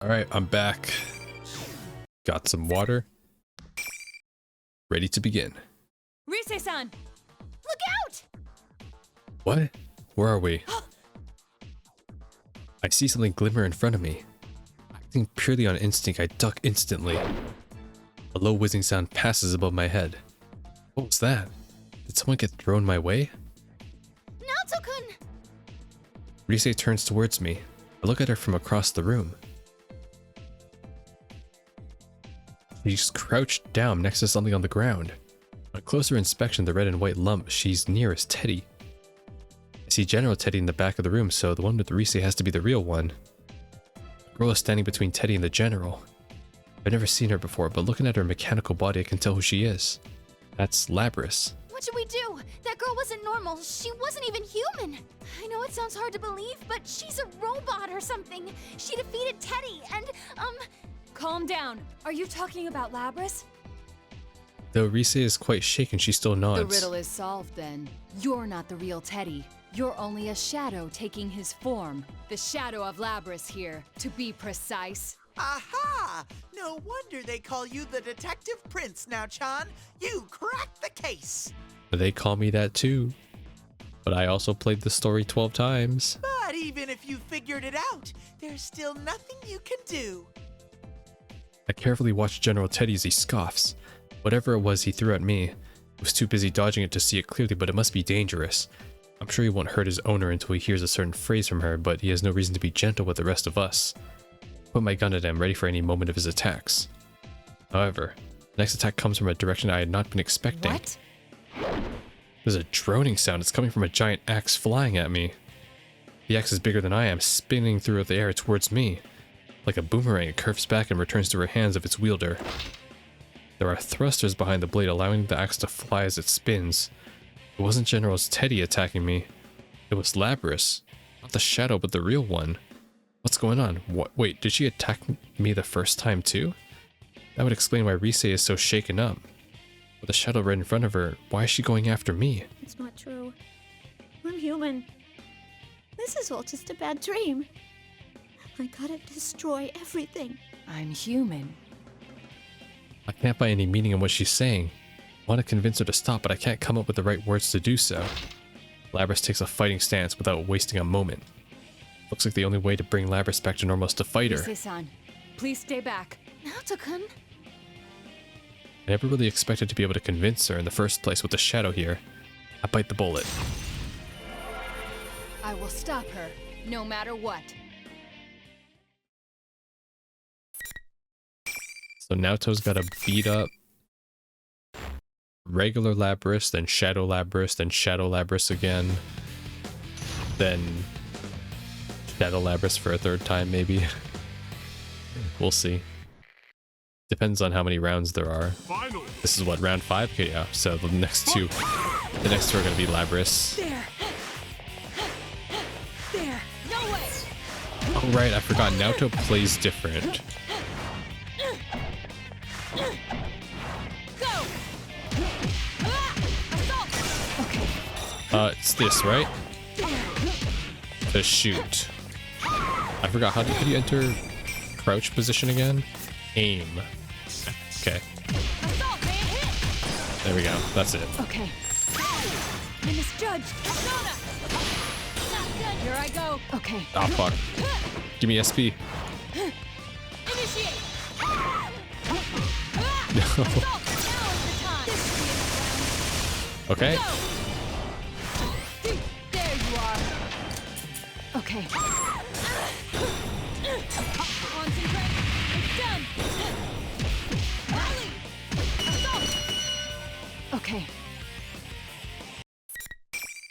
Alright, I'm back. Got some water. Ready to begin. Rise-san! Look out! What? Where are we? I see something glimmer in front of me. Acting purely on instinct, I duck instantly. A low whizzing sound passes above my head. What was that? Did someone get thrown my way? Naoto-kun! Rise turns towards me. I look at her from across the room. She's crouched down next to something on the ground. On closer inspection, the red and white lump she's near is Teddy. I see General Teddy in the back of the room, so the one with Rise has to be the real one. The girl is standing between Teddy and the General. I've never seen her before, but looking at her mechanical body, I can tell who she is. That's Labris. What should we do? That girl wasn't normal. She wasn't even human. I know it sounds hard to believe, but she's a robot or something. She defeated Teddy and, Calm down. Are you talking about Labris? Though Rise is quite shaken, she still nods. The riddle is solved then. You're not the real Teddy. You're only a shadow taking his form. The shadow of Labris here, to be precise. Aha! No wonder they call you the Detective Prince now, Chan. You cracked the case. They call me that too. But I also played the story 12 times. But even if you figured it out, there's still nothing you can do. I carefully watched General Teddy as he scoffs. Whatever it was he threw at me, I was too busy dodging it to see it clearly, but it must be dangerous. I'm sure he won't hurt his owner until he hears a certain phrase from her, but he has no reason to be gentle with the rest of us. I put my gun at him, ready for any moment of his attacks. However, the next attack comes from a direction I had not been expecting. What? There's a droning sound. It's coming from a giant axe flying at me. The axe is bigger than I am, spinning through the air towards me. Like a boomerang, it curves back and returns to her hands of its wielder. There are thrusters behind the blade, allowing the axe to fly as it spins. It wasn't General Teddy attacking me. It was Labris. Not the shadow, but the real one. What's going on? What? Wait, did she attack me the first time too? That would explain why Rise is so shaken up. With the shadow right in front of her, why is she going after me? It's not true. I'm human. This is all just a bad dream. I gotta destroy everything. I'm human. I can't find any meaning in what she's saying. I want to convince her to stop, but I can't come up with the right words to do so. Labris takes a fighting stance without wasting a moment. Looks like the only way to bring Labris back to normal is to fight her. Rise-san, please stay back. Naoto-kun? I never really expected to be able to convince her in the first place with the shadow here. I bite the bullet. I will stop her, no matter what. So Naoto's gotta beat up regular Labris, then Shadow Labris, then Shadow Labris again, then Shadow Labris for a third time maybe. We'll see. Depends on how many rounds there are. Finally. This is what, round 5? Okay, yeah. So the next two are gonna be Labris. There. There. No way. Oh right, I forgot. Naoto plays different. Go! Assault! Okay. It's this, right? To shoot. I forgot, how do you enter crouch position again? Aim. Okay. Assault, man, hit! There we go. That's it. Okay. I misjudged. Persona! Not done. Here I go. Okay. Oh fuck. Give me SP. Initiate! No. Assault! Now is the time! Okay. Go! There you are! Okay. Concentrate! It's done! Rally! Assault! Okay.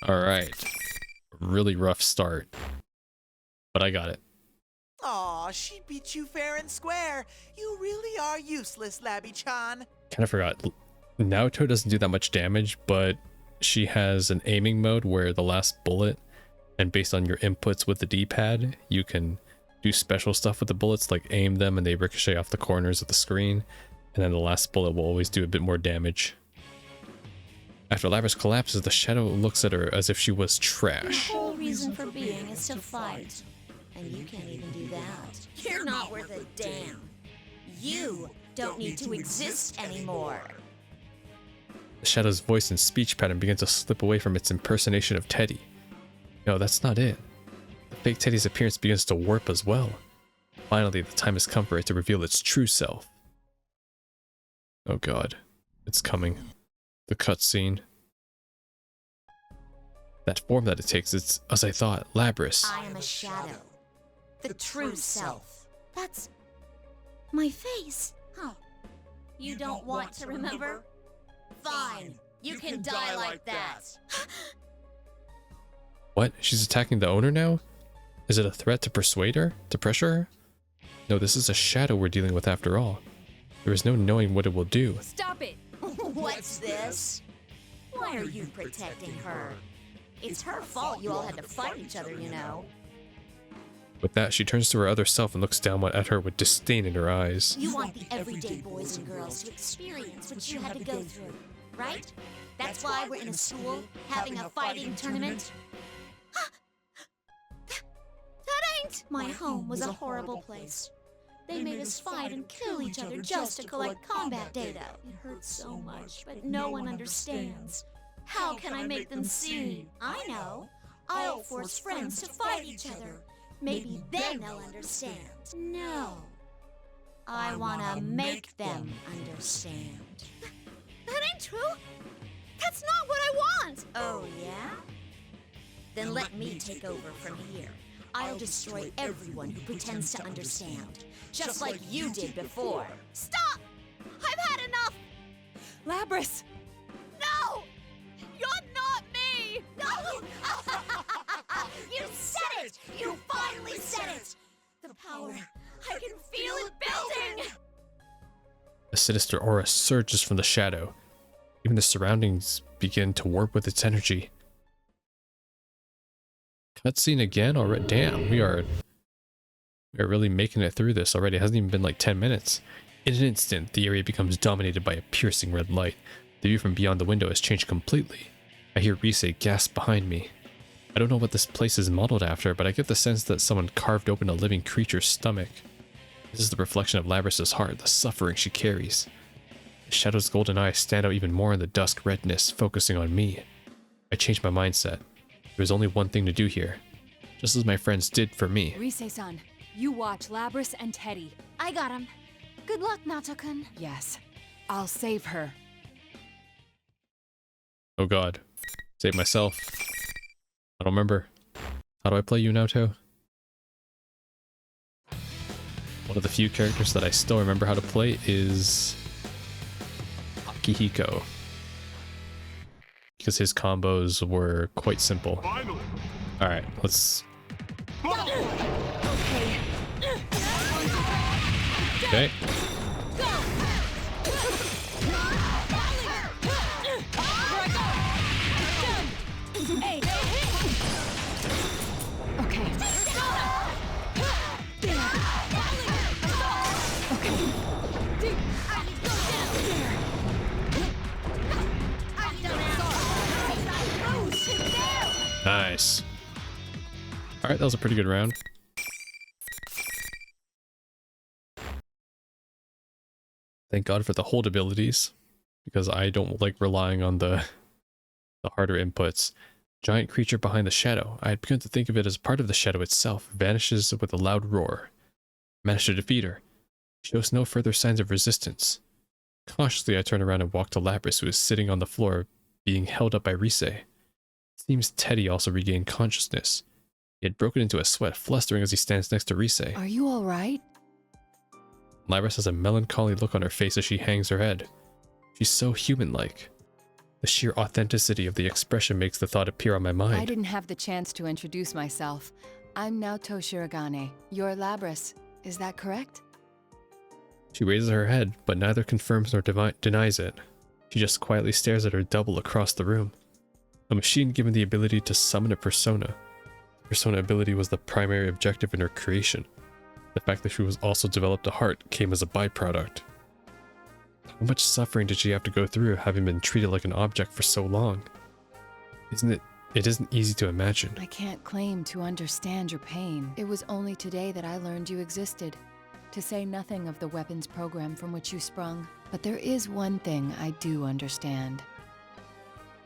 Alright. Really rough start. But I got it. Aw, she beat you fair and square. You really are useless, Labby-chan. Kind of forgot. Naoto doesn't do that much damage, but she has an aiming mode where the last bullet, and based on your inputs with the D-pad, you can do special stuff with the bullets, like aim them and they ricochet off the corners of the screen, and then the last bullet will always do a bit more damage. After Labris collapses, the shadow looks at her as if she was trash. The whole reason for being is to fight. And you can't even do that. You're not worth a damn. You don't need to exist anymore. The shadow's voice and speech pattern begins to slip away from its impersonation of Teddy. No, that's not it. The fake Teddy's appearance begins to warp as well. Finally, the time has come for it to reveal its true self. Oh god. It's coming. The cutscene. That form that it takes, it's, as I thought, Labris. I am a shadow. The true self. That's my face. Huh. You don't want to remember? Fine. You can die like that. What? She's attacking the owner now? Is it a threat to persuade her? To pressure her? No, this is a shadow we're dealing with after all. There is no knowing what it will do. Stop it! What's this? Why are you protecting her? It's her fault you all had to fight each other, you know. With that, she turns to her other self and looks down at her with disdain in her eyes. You want the everyday boys and girls to experience what you had to go through, right? That's why we're in a school having a fighting tournament? That ain't! My home was a horrible place. They made us fight and kill each other just to collect combat data. It hurts so much, but no one understands. How can I make them see? I know. I'll force friends to fight each other. Maybe then they'll understand. No. I wanna make them understand. That ain't true. That's not what I want. Oh, yeah? Then let me take over from here. I'll destroy everyone who pretends to understand. Just like you did before. Stop! I've had enough! Labris! No! You're not me! No! You said it! You finally said it! The power, I can feel it building! A sinister aura surges from the shadow. Even the surroundings begin to warp with its energy. Cutscene again already? Damn, we are really making it through this already. It hasn't even been like 10 minutes. In an instant, the area becomes dominated by a piercing red light. The view from beyond the window has changed completely. I hear Rise gasp behind me. I don't know what this place is modeled after, but I get the sense that someone carved open a living creature's stomach. This is the reflection of Labris's heart, the suffering she carries. The shadow's golden eyes stand out even more in the dusk redness, focusing on me. I change my mindset. There's only one thing to do here, just as my friends did for me. Rise-san, you watch Labris and Teddy. I got him. Good luck, Naoto-kun. Yes, I'll save her. Oh god. Save myself. I don't remember. How do I play you, Naoto? One of the few characters that I still remember how to play is Akihiko, because his combos were quite simple. Alright, let's... Okay. Nice. Alright, that was a pretty good round. Thank God for the hold abilities, because I don't like relying on the harder inputs. Giant creature behind the shadow. I had begun to think of it as part of the shadow itself. Vanishes with a loud roar. Managed to defeat her. Shows no further signs of resistance. Cautiously, I turn around and walk to Labris, who is sitting on the floor, being held up by Rise. It seems Teddy also regained consciousness. He had broken into a sweat, flustering as he stands next to Rise. Are you alright? Labris has a melancholy look on her face as she hangs her head. She's so human-like. The sheer authenticity of the expression makes the thought appear on my mind. I didn't have the chance to introduce myself. I'm Naoto Shirogane. You're Labris. Is that correct? She raises her head, but neither confirms nor denies it. She just quietly stares at her double across the room. A machine given the ability to summon a persona. Persona ability was the primary objective in her creation. The fact that she was also developed a heart came as a byproduct. How much suffering did she have to go through, having been treated like an object for so long? Isn't it it isn't easy to imagine. I can't claim to understand your pain. It was only today that I learned you existed, to say nothing of the weapons program from which you sprung. But there is one thing I do understand.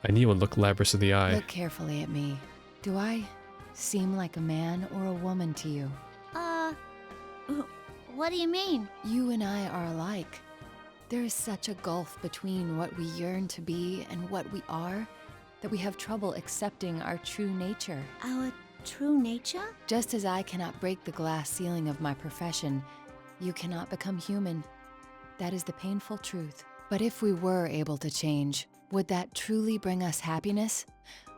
I need one look Labrys in the eye. Look carefully at me. Do I seem like a man or a woman to you? What do you mean? You and I are alike. There is such a gulf between what we yearn to be and what we are that we have trouble accepting our true nature. Our true nature? Just as I cannot break the glass ceiling of my profession, you cannot become human. That is the painful truth. But if we were able to change, would that truly bring us happiness?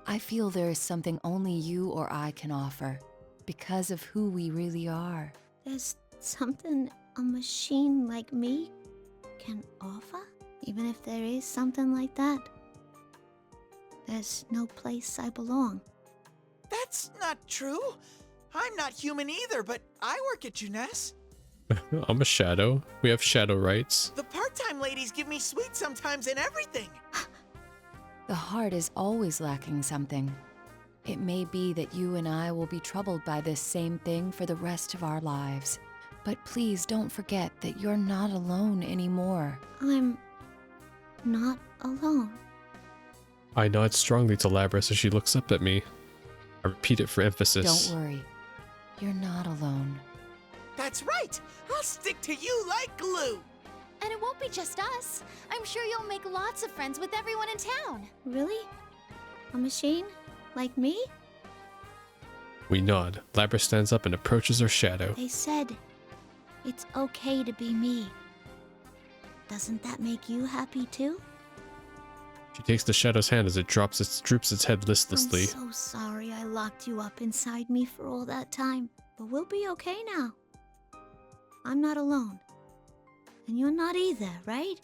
I feel there is something only you or I can offer, because of who we really are. There's something a machine like me can offer? Even if there is something like that, there's no place I belong. That's not true. I'm not human either, but I work at Juness. I'm a shadow. We have shadow rights. The part-time ladies give me sweets sometimes and everything. The heart is always lacking something. It may be that you and I will be troubled by this same thing for the rest of our lives. But please don't forget that you're not alone anymore. I'm not alone. I nod strongly to Labrys as she looks up at me. I repeat it for emphasis. Don't worry. You're not alone. That's right. I'll stick to you like glue. And it won't be just us. I'm sure you'll make lots of friends with everyone in town. Really? A machine? Like me? We nod. Labrys stands up and approaches her shadow. They said it's okay to be me. Doesn't that make you happy too? She takes the shadow's hand as it droops its head listlessly. I'm so sorry I locked you up inside me for all that time. But we'll be okay now. I'm not alone. And you're not either, right?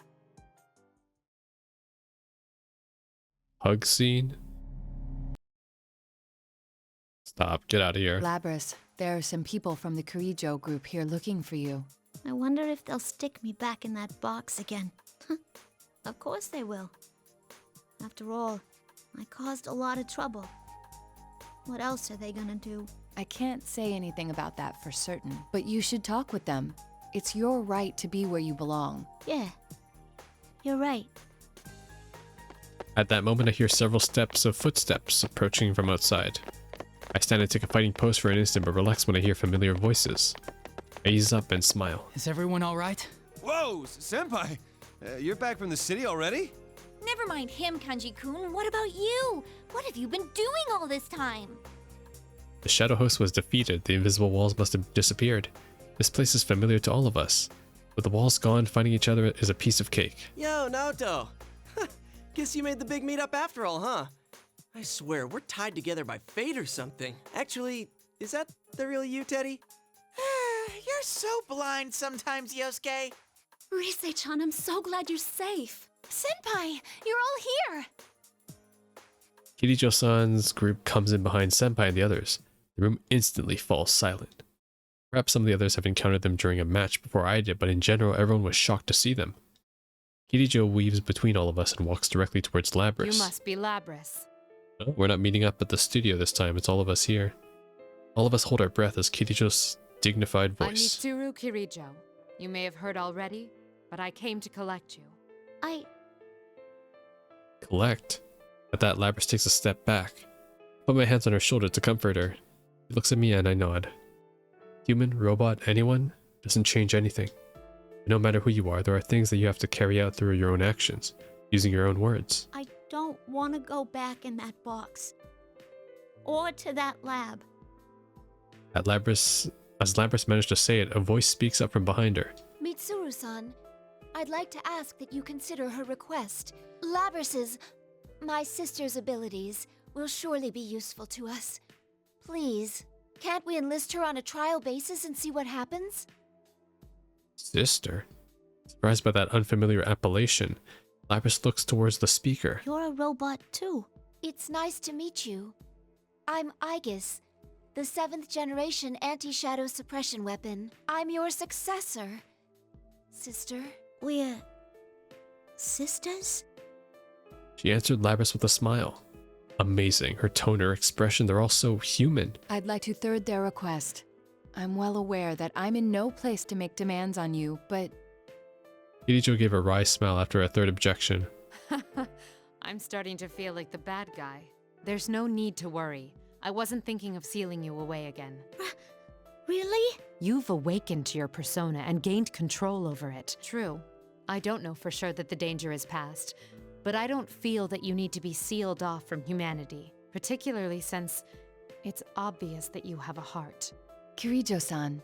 Hug scene? Stop, get out of here. Labrys, there are some people from the Kirijo group here looking for you. I wonder if they'll stick me back in that box again. Of course they will. After all, I caused a lot of trouble. What else are they gonna do? I can't say anything about that for certain, but you should talk with them. It's your right to be where you belong. Yeah, you're right. At that moment, I hear several footsteps approaching from outside. I stand and take a fighting pose for an instant, but relax when I hear familiar voices. I ease up and smile. Is everyone all right? Whoa, Senpai! You're back from the city already? Never mind him, Kanji-kun. What about you? What have you been doing all this time? The shadow host was defeated. The invisible walls must have disappeared. This place is familiar to all of us. With the walls gone, finding each other is a piece of cake. Yo, Naoto! Guess you made the big meetup after all, huh? I swear, we're tied together by fate or something. Actually, is that the real you, Teddy? You're so blind sometimes, Yosuke. Rise-chan, I'm so glad you're safe. Senpai, you're all here. Kirijo-san's group comes in behind Senpai and the others. The room instantly falls silent. Perhaps some of the others have encountered them during a match before I did, but in general, everyone was shocked to see them. Kirijo weaves between all of us and walks directly towards Labrys. You must be Labrys. No, we're not meeting up at the studio this time. It's all of us here. All of us hold our breath as Kirijo's dignified I'm voice. Mitsuru Kirijo. You may have heard already, but I came to collect you. Collect? At that, Labrys takes a step back. I put my hands on her shoulder to comfort her. She looks at me and I nod. Human, robot, anyone? Doesn't change anything. No matter who you are, there are things that you have to carry out through your own actions, using your own words. I don't want to go back in that box. Or to that lab. As Labrys managed to say it, a voice speaks up from behind her. Mitsuru-san, I'd like to ask that you consider her request. Labrys's, my sister's abilities, will surely be useful to us. Please, can't we enlist her on a trial basis and see what happens? Sister? Surprised by that unfamiliar appellation, Labrys looks towards the speaker. You're a robot too. It's nice to meet you. I'm Aegis, the 7th generation anti-shadow suppression weapon. I'm your successor, sister. We're sisters? She answered Labrys with a smile. amazing. Her tone, her expression, they're all so human. I'd like to third their request. I'm well aware that I'm in no place to make demands on you, but Kirijo gave a wry smile after a third objection. I'm starting to feel like the bad guy. There's no need to worry. I wasn't thinking of sealing you away again. Really? You've awakened to your persona and gained control over it. True. I don't know for sure that the danger is past, but I don't feel that you need to be sealed off from humanity, particularly since it's obvious that you have a heart. Kirijo-san,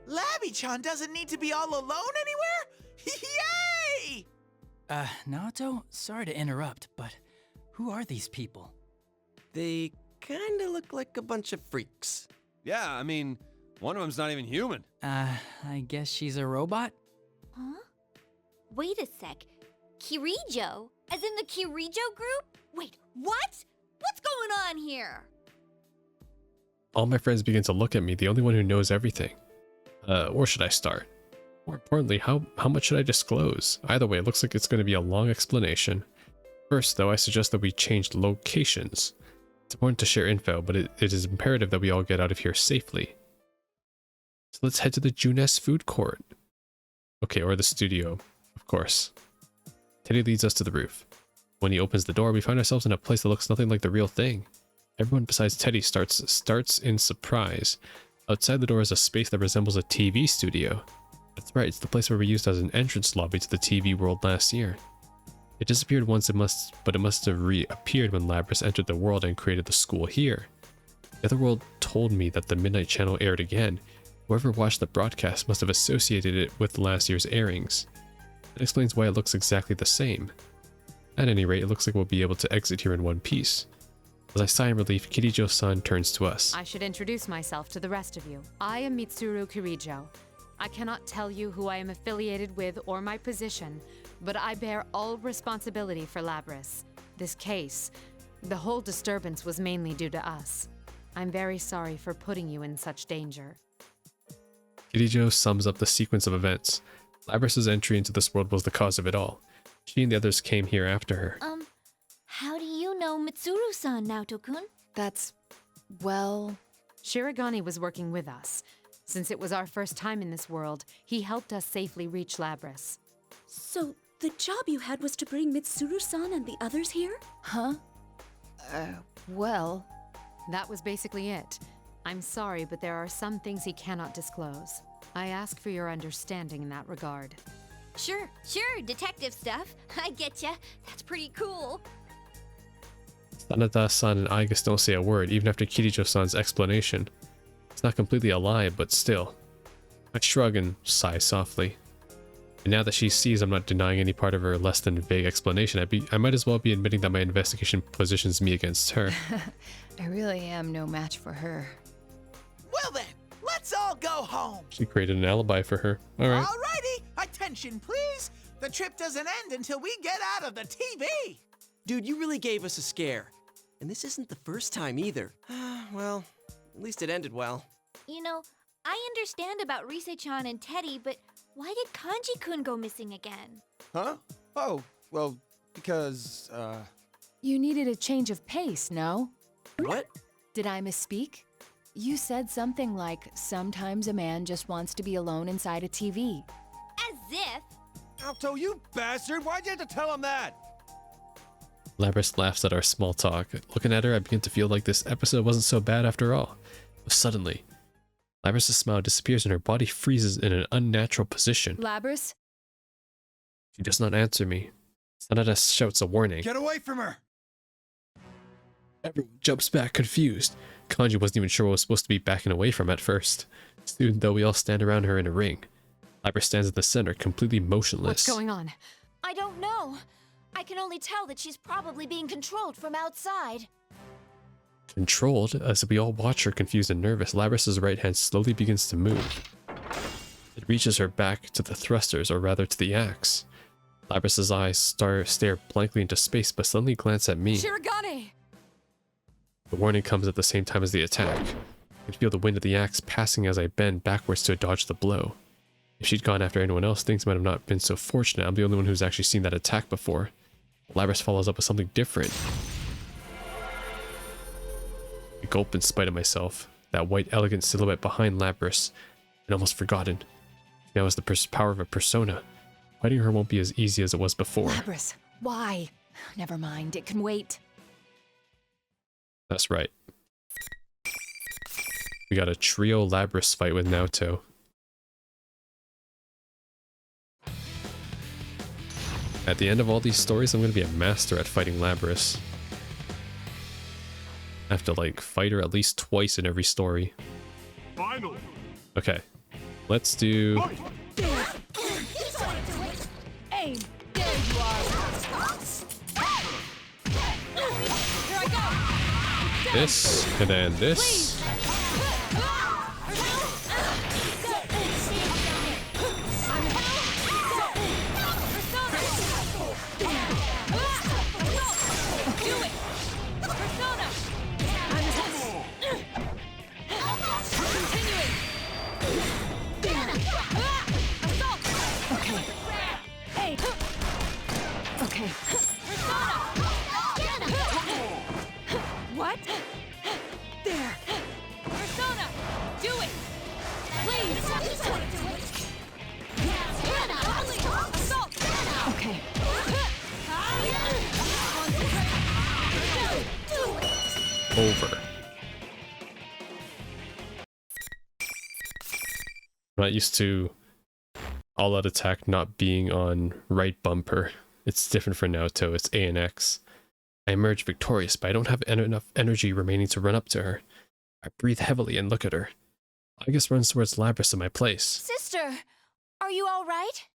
Labby-chan doesn't need to be all alone anywhere? Yay! Naoto, sorry to interrupt, but who are these people? They kinda look like a bunch of freaks. Yeah, I mean, one of them's not even human. I guess she's a robot? Huh? Wait a sec. Kirijo? As in the Kirijo group? Wait, what? What's going on here? All my friends begin to look at me, the only one who knows everything. Where should I start? More importantly, how much should I disclose? Either way, it looks like it's going to be a long explanation. First, though, I suggest that we change locations. It's important to share info, but it is imperative that we all get out of here safely. So let's head to the Junes food court. Okay, or the studio, of course. Teddy leads us to the roof. When he opens the door, we find ourselves in a place that looks nothing like the real thing. Everyone besides Teddy starts in surprise. Outside the door is a space that resembles a TV studio. That's right, it's the place where we used as an entrance lobby to the TV world last year. It disappeared once, but it must have reappeared when Labrys entered the world and created the school here. The other world told me that the Midnight Channel aired again. Whoever watched the broadcast must have associated it with last year's airings. That explains why it looks exactly the same. At any rate, it looks like we'll be able to exit here in one piece. As I sigh in relief, Kirijo-san turns to us. I should introduce myself to the rest of you. I am Mitsuru Kirijo. I cannot tell you who I am affiliated with or my position, but I bear all responsibility for Labrys. This case, the whole disturbance was mainly due to us. I'm very sorry for putting you in such danger. Kirijo sums up the sequence of events. Labrys' entry into this world was the cause of it all. She and the others came here after her. How do you know Mitsuru-san, Naoto-kun? that's, well, Shirogane was working with us. Since it was our first time in this world, he helped us safely reach Labrys. So, the job you had was to bring Mitsuru-san and the others here? huh? Well, That was basically it. I'm sorry, but there are some things he cannot disclose. I ask for your understanding in that regard. Sure, detective stuff. I getcha. That's pretty cool. Sanada-san and Aigus don't say a word, even after Kirijo-san's explanation. It's not completely a lie, but still. I shrug and sigh softly. And now that she sees I'm not denying any part of her less than vague explanation, I might as well be admitting that my investigation positions me against her. I really am no match for her. Well then, let's all go home. She created an alibi for her. Alright. Alrighty, attention please. The trip doesn't end until we get out of the TV. Dude, you really gave us a scare. And this isn't the first time either. Well, at least it ended well. You know, I understand about Rise-chan and Teddy, but why did Kanji-kun go missing again? Huh? Oh, well, because, You needed a change of pace, no? What? Did I misspeak? You said something like, sometimes a man just wants to be alone inside a TV. As if. Naoto, you bastard! Why'd you have to tell him that? Labrys laughs at our small talk. Looking at her, I begin to feel like this episode wasn't so bad after all. But suddenly, Labrys' smile disappears and her body freezes in an unnatural position. Labrys? She does not answer me. Sanada shouts a warning. Get away from her! Everyone jumps back, confused. Kanji wasn't even sure what was supposed to be backing away from at first. Soon, though, we all stand around her in a ring. Labrys stands at the center, completely motionless. What's going on? I don't know. I can only tell that she's probably being controlled from outside. Controlled, as we all watch her confused and nervous, Labrys' right hand slowly begins to move. It reaches her back to the thrusters, or rather to the axe. Labrys' eyes stare blankly into space, but suddenly glance at me. Shirogane! The warning comes at the same time as the attack. I can feel the wind of the axe passing as I bend backwards to dodge the blow. If she'd gone after anyone else, things might have not been so fortunate. I'm the only one who's actually seen that attack before. Labrys follows up with something different. gulp in spite of myself. That white, elegant silhouette behind Labrys. I'd almost forgotten. Now has the power of a persona. Fighting her won't be as easy as it was before. Labrys, why? Never mind, it can wait. That's right. We got a trio Labrys fight with Naoto. At the end of all these stories, I'm going to be a master at fighting Labrys. I have to, like, fight her at least twice in every story. Finally. Okay. Let's do... Aim! There you are! Here I go! this, and then this. Okay. What? There. Persona, do it. Please. Assault. Okay. Over. I'm not used to all-out attack not being on right bumper. It's different for Naoto, it's A and X. I emerge victorious, but I don't have enough energy remaining to run up to her. I breathe heavily and look at her. August runs towards Labrys in my place. Sister, are you all right?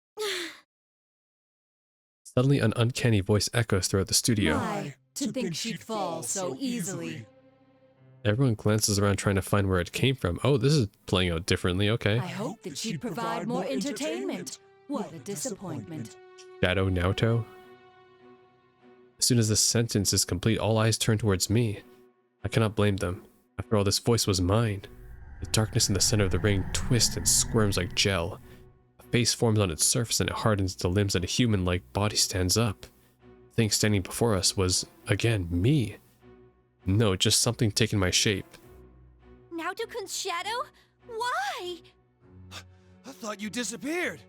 Suddenly an uncanny voice echoes throughout the studio. Why? To think she'd fall so easily. Everyone glances around trying to find where it came from. Oh, this is playing out differently, okay. I hope that she'd provide more entertainment. What a disappointment. Shadow Naoto? As soon as the sentence is complete, all eyes turn towards me. I cannot blame them. After all, this voice was mine. The darkness in the center of the ring twists and squirms like gel. A face forms on its surface and it hardens into limbs and a human-like body stands up. The thing standing before us was, again, me. No, just something taking my shape. Naoto-kun's shadow? Why? I thought you disappeared.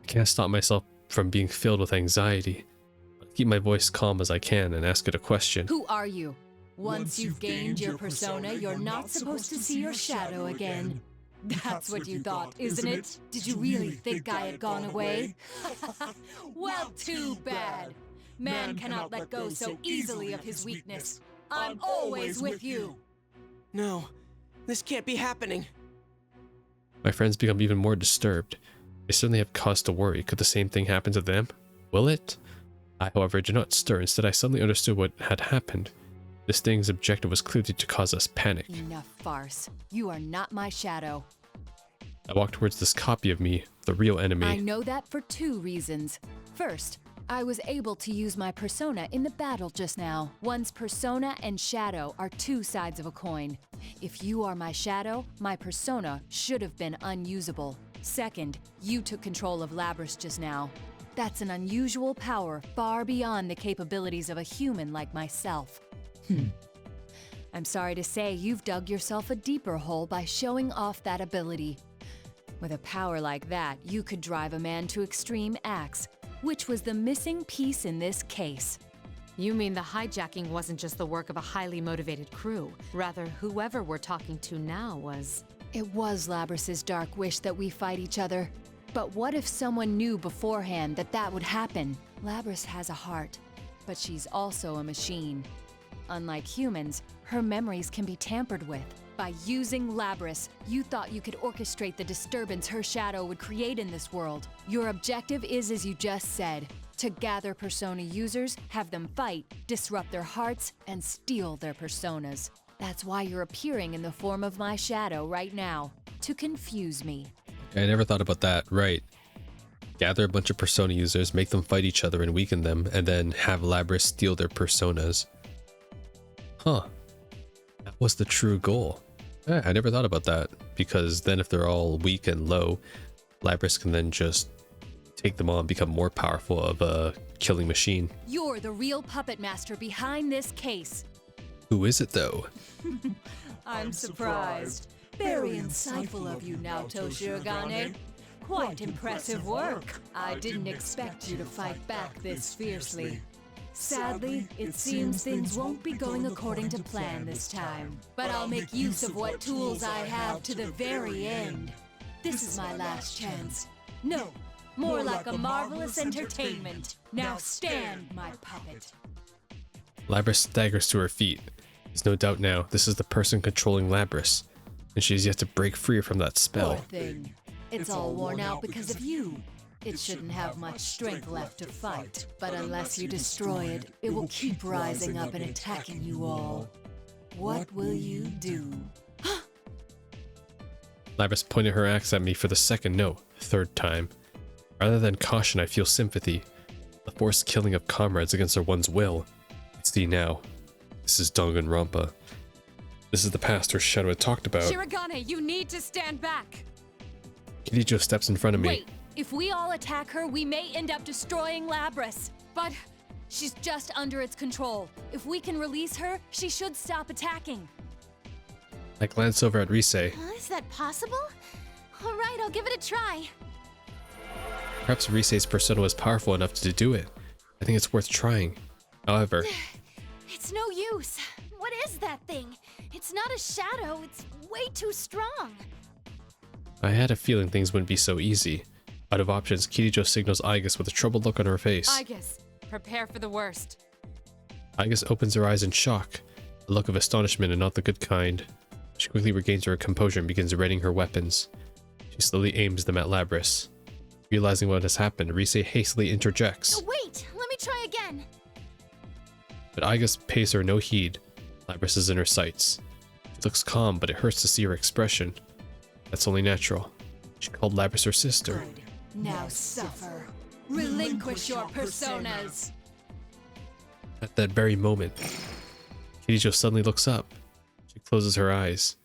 I can't stop myself from being filled with anxiety. I keep my voice calm as I can and ask it a question. Who are you? Once you've gained your persona, you're not supposed to see your shadow again. That's what you thought, isn't it? Did you really think I had gone away? Well, too bad. Man cannot let go so easily of his weakness. I'm always with you. No, this can't be happening. My friends become even more disturbed. They certainly have cause to worry. Could the same thing happen to them? Will it? I, however, did not stir. Instead, I suddenly understood what had happened. This thing's objective was clearly to cause us panic. Enough farce. You are not my shadow. I walked towards this copy of me, the real enemy. I know that for two reasons. First, I was able to use my persona in the battle just now. One's persona and shadow are two sides of a coin. If you are my shadow, my persona should have been unusable. Second, you took control of Labrys just now. That's an unusual power far beyond the capabilities of a human like myself. I'm sorry to say you've dug yourself a deeper hole by showing off that ability. With a power like that, you could drive a man to extreme acts, which was the missing piece in this case. You mean the hijacking wasn't just the work of a highly motivated crew? Rather, whoever we're talking to now was... It was Labrys's dark wish that we fight each other. But what if someone knew beforehand that that would happen? Labrys has a heart, but she's also a machine. Unlike humans, her memories can be tampered with. By using Labrys, you thought you could orchestrate the disturbance her shadow would create in this world. Your objective is, as you just said, to gather persona users, have them fight, disrupt their hearts, and steal their personas. That's why you're appearing in the form of my shadow right now, to confuse me. I never thought about that, right. Gather a bunch of persona users, make them fight each other and weaken them, and then have Labrys steal their personas. Huh. That was the true goal. I never thought about that, because then if they're all weak and low, Labrys can then just take them on and become more powerful of a killing machine. You're the real puppet master behind this case. Who is it though? I'm surprised. Very insightful of you, Naoto Shirogane. Quite impressive work. I didn't expect you to fight back this fiercely. Sadly, it seems things won't be going according to plan this time. But I'll make use of what tools I have to the very end. This is my last chance. No, more like a marvelous entertainment. Now stand, my puppet. Labrys staggers to her feet. There's no doubt now, this is the person controlling Labrys, and she has yet to break free from that spell. Poor thing. It's all worn out because of you. It shouldn't have much strength left to fight, but unless you destroy it, it will keep rising up and attacking you all. What will you do? Labrys pointed her axe at me for the third time. Rather than caution, I feel sympathy. The forced killing of comrades against their one's will. I see now. This is Danganronpa. This is the past her shadow had talked about. Shirogane, you need to stand back! Kirijo steps in front of me. Wait, if we all attack her, we may end up destroying Labrys. But She's just under its control. If we can release her, she should stop attacking. I glance over at Rise. Is that possible? All right, I'll give it a try. Perhaps Rise's persona is powerful enough to do it. I think it's worth trying. However, It's no use. What is that thing? It's not a shadow. It's way too strong. I had a feeling things wouldn't be so easy. Out of options, Kirijo signals Aigis with a troubled look on her face. Aigis, prepare for the worst. Aigis opens her eyes in shock, a look of astonishment and not the good kind. She quickly regains her composure and begins readying her weapons. She slowly aims them at Labrys. Realizing what has happened, Rise hastily interjects. Wait, let me try again. But Aigis pays her no heed. Labrys is in her sights. She looks calm, but it hurts to see her expression. That's only natural. She called Labrys her sister. Good. Now suffer. Relinquish your personas. At that very moment, Kirijo suddenly looks up. She closes her eyes.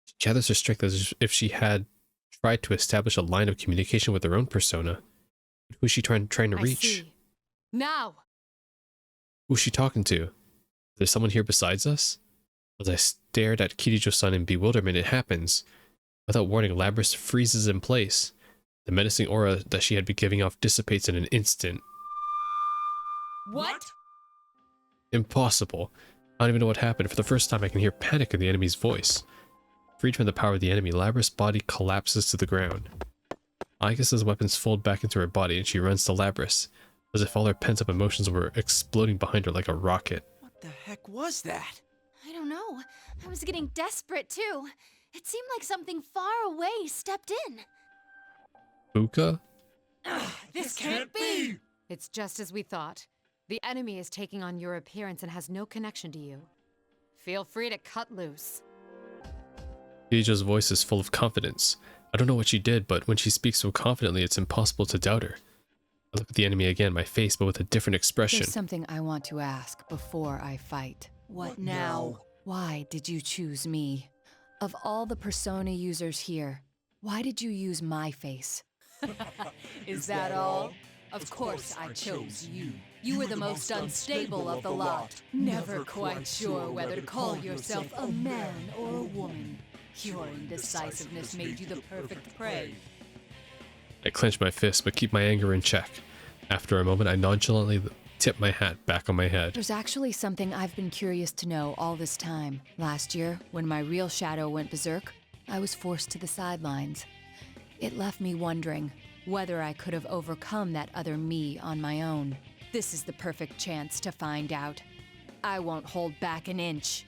She gathers her strength as if she had tried to establish a line of communication with her own persona. But who is she trying to reach? See. Now! Who's she talking to? Is there someone here besides us? As I stared at Kirijo-san in bewilderment, it happens. Without warning, Labrys freezes in place. The menacing aura that she had been giving off dissipates in an instant. What? Impossible. I don't even know what happened. For the first time, I can hear panic in the enemy's voice. Freed from the power of the enemy, Labrys' body collapses to the ground. Aigis' weapons fold back into her body and she runs to Labrys, as if all her pent-up emotions were exploding behind her like a rocket. What the heck was that? I don't know. I was getting desperate too. It seemed like something far away stepped in. Fuuka? This can't be! It's just as we thought. The enemy is taking on your appearance and has no connection to you. Feel free to cut loose. Kirijo's voice is full of confidence. I don't know what she did, but when she speaks so confidently, it's impossible to doubt her. I look at the enemy again, my face, but with a different expression. There's something I want to ask before I fight. What now? Why did you choose me? Of all the persona users here, why did you use my face? Is that all? Of course I chose you. You were the most unstable of the lot. Never quite sure whether to call yourself a man or a woman. Your indecisiveness made you the perfect prey. I clench my fist, but keep my anger in check. After a moment, I nonchalantly tip my hat back on my head. There's actually something I've been curious to know all this time. Last year, when my real shadow went berserk, I was forced to the sidelines. It left me wondering whether I could have overcome that other me on my own. This is the perfect chance to find out. I won't hold back an inch.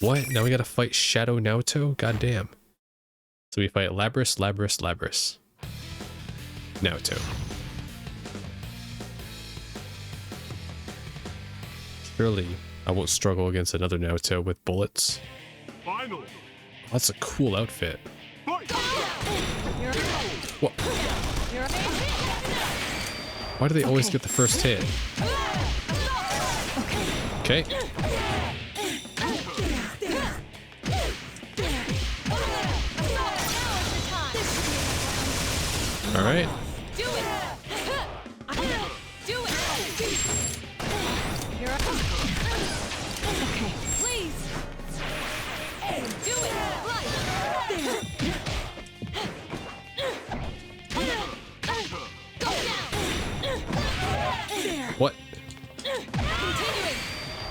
What? Now we gotta fight Shadow Naoto? Goddamn. So we fight Labrys. Naoto. Surely I won't struggle against another Naoto with bullets. Finally. Oh, that's a cool outfit. What? Why do they always get the first hit? Okay. All right.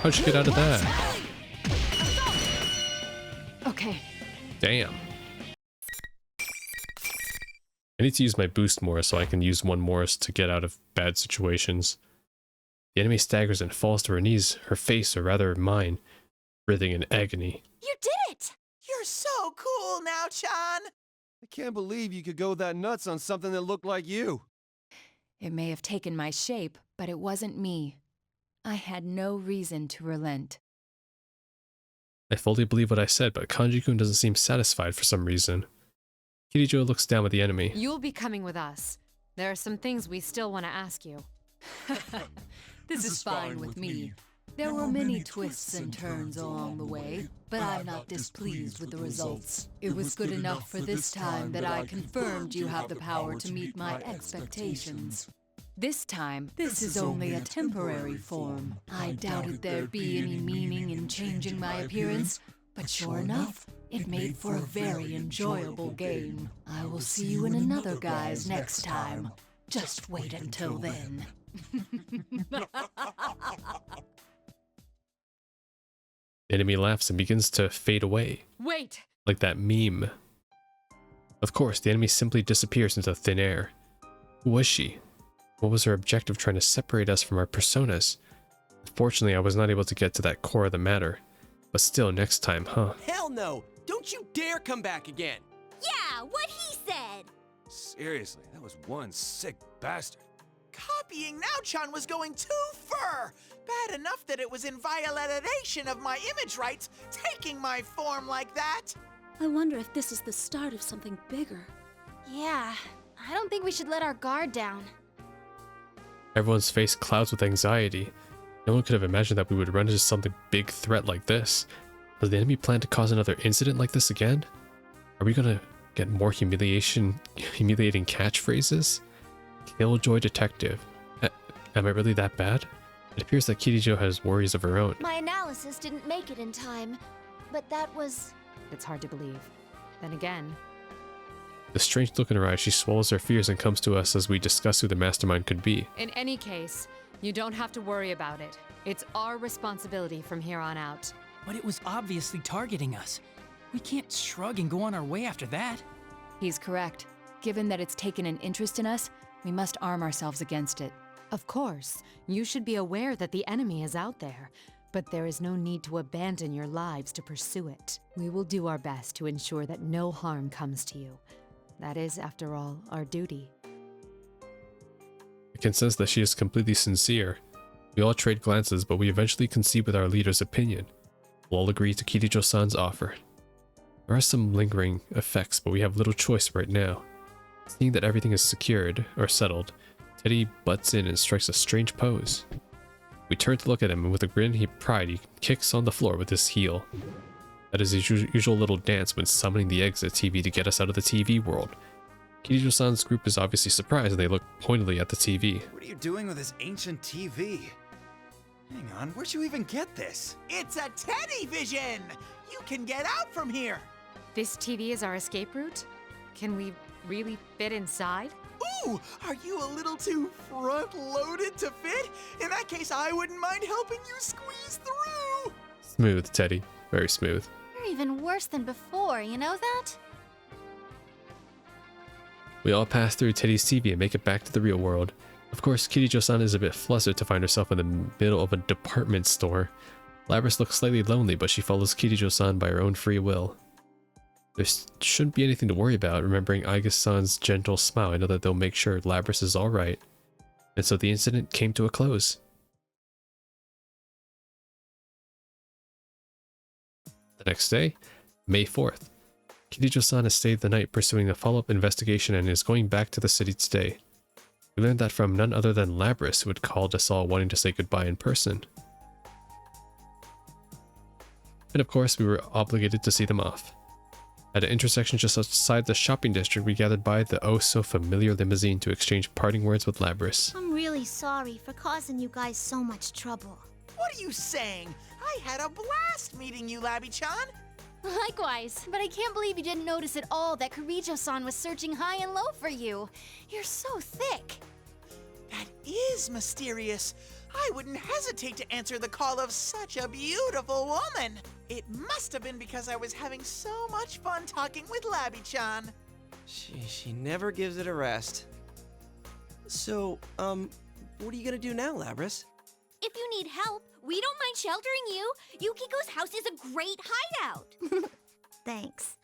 How'd you get out of that? Okay. Damn. I need to use my boost more so I can use one more to get out of bad situations. The enemy staggers and falls to her knees, her face, or rather mine, breathing in agony. You did it! You're so cool now, Chan! I can't believe you could go that nuts on something that looked like you. It may have taken my shape, but it wasn't me. I had no reason to relent. I fully believe what I said, but Kanji-kun doesn't seem satisfied for some reason. Kirijo looks down at the enemy. You'll be coming with us. There are some things we still want to ask you. This is fine with me. There were many twists and turns along the way, but I'm not displeased with the results. It was good enough for this time that I confirmed you have the power to meet my expectations. This time, This is only a temporary form. I doubted there'd be any meaning in changing my appearance, but sure enough, it made for a very enjoyable game. I will see you in another guise next time. Just wait until then. The enemy laughs and begins to fade away, Wait! like that meme. Of course, the enemy simply disappears into thin air. Who was she? What was her objective trying to separate us from our personas? Unfortunately, I was not able to get to that core of the matter. But still, next time, huh? Hell no! Don't you dare come back again! Yeah, what he said! Seriously, that was one sick bastard. Copying Now-chan was going too far! Bad enough that it was in violation of my image rights, taking my form like that! I wonder if this is the start of something bigger. Yeah, I don't think we should let our guard down. Everyone's face clouds with anxiety. No one could have imagined that we would run into something big threat like this. Does the enemy plan to cause another incident like this again? Are we gonna get more humiliating catchphrases? Killjoy Detective. Am I really that bad? It appears that Kirijo has worries of her own. My analysis didn't make it in time, but that was... It's hard to believe. Then again, The strange look in her eyes, she swallows her fears and comes to us as we discuss who the mastermind could be. in any case, you don't have to worry about it. It's our responsibility from here on out. But it was obviously targeting us. We can't shrug and go on our way after that. He's correct. Given that it's taken an interest in us, we must arm ourselves against it. Of course, you should be aware that the enemy is out there, but there is no need to abandon your lives to pursue it. We will do our best to ensure that no harm comes to you. That is, after all, our duty. I can sense that she is completely sincere. We all trade glances, but we eventually concede with our leader's opinion. We'll all agree to Kirijo-san's offer. There are some lingering effects, but we have little choice right now. Seeing that everything is secured, or settled, Teddy butts in and strikes a strange pose. We turn to look at him, and with a grin of pride, he kicks on the floor with his heel. That is his usual little dance when summoning the exit TV to get us out of the TV world. Kirijo-san's group is obviously surprised, and they look pointedly at the TV. What are you doing with this ancient TV? Hang on, where'd you even get this? It's a Teddy Vision! You can get out from here! This TV is our escape route? Can we really fit inside? Ooh, are you a little too front-loaded to fit? In that case, I wouldn't mind helping you squeeze through! Smooth, Teddy. Very smooth. You're even worse than before, you know that? We all pass through Teddy's TV and make it back to the real world. Of course, Kirijo-san is a bit flustered to find herself in the middle of a department store. Labris looks slightly lonely, but she follows Kirijo-san by her own free will. There shouldn't be anything to worry about. Remembering Aiga-san's gentle smile, I know that they'll make sure Labris is alright. And so the incident came to a close. The next day, May 4th. Kirijo-san has stayed the night pursuing a follow-up investigation and is going back to the city today. We learned that from none other than Labris, who had called us all wanting to say goodbye in person. And of course, we were obligated to see them off. At an intersection just outside the shopping district, we gathered by the oh-so-familiar limousine to exchange parting words with Labris. I'm really sorry for causing you guys so much trouble. What are you saying? I had a blast meeting you, Labby-chan! Likewise, but I can't believe you didn't notice at all that Kirijo-san was searching high and low for you. You're so thick. That is mysterious. I wouldn't hesitate to answer the call of such a beautiful woman. It must have been because I was having so much fun talking with Labby-chan. She never gives it a rest. So, what are you gonna do now, Labris? If you need help, we don't mind sheltering you. Yukiko's house is a great hideout. Thanks.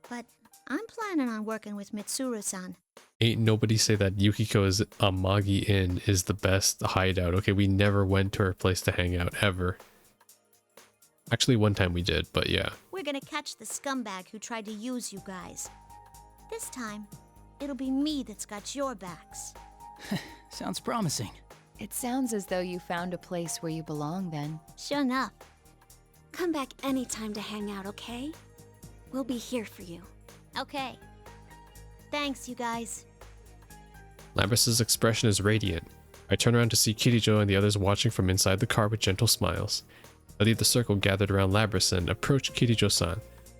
But I'm planning on working with Mitsuru-san. Ain't nobody say that Yukiko's Amagi Inn is the best hideout. Okay, we never went to her place to hang out, ever. Actually, one time we did, but yeah. We're gonna catch the scumbag who tried to use you guys. This time, it'll be me that's got your backs. Sounds promising. It sounds as though you found a place where you belong then. Sure enough. Come back anytime to hang out, okay? We'll be here for you. Okay. Thanks, you guys. Labris's expression is radiant. I turn around to see Kirijo and the others watching from inside the car with gentle smiles. I leave the circle gathered around Labris and approach Kirijo-san.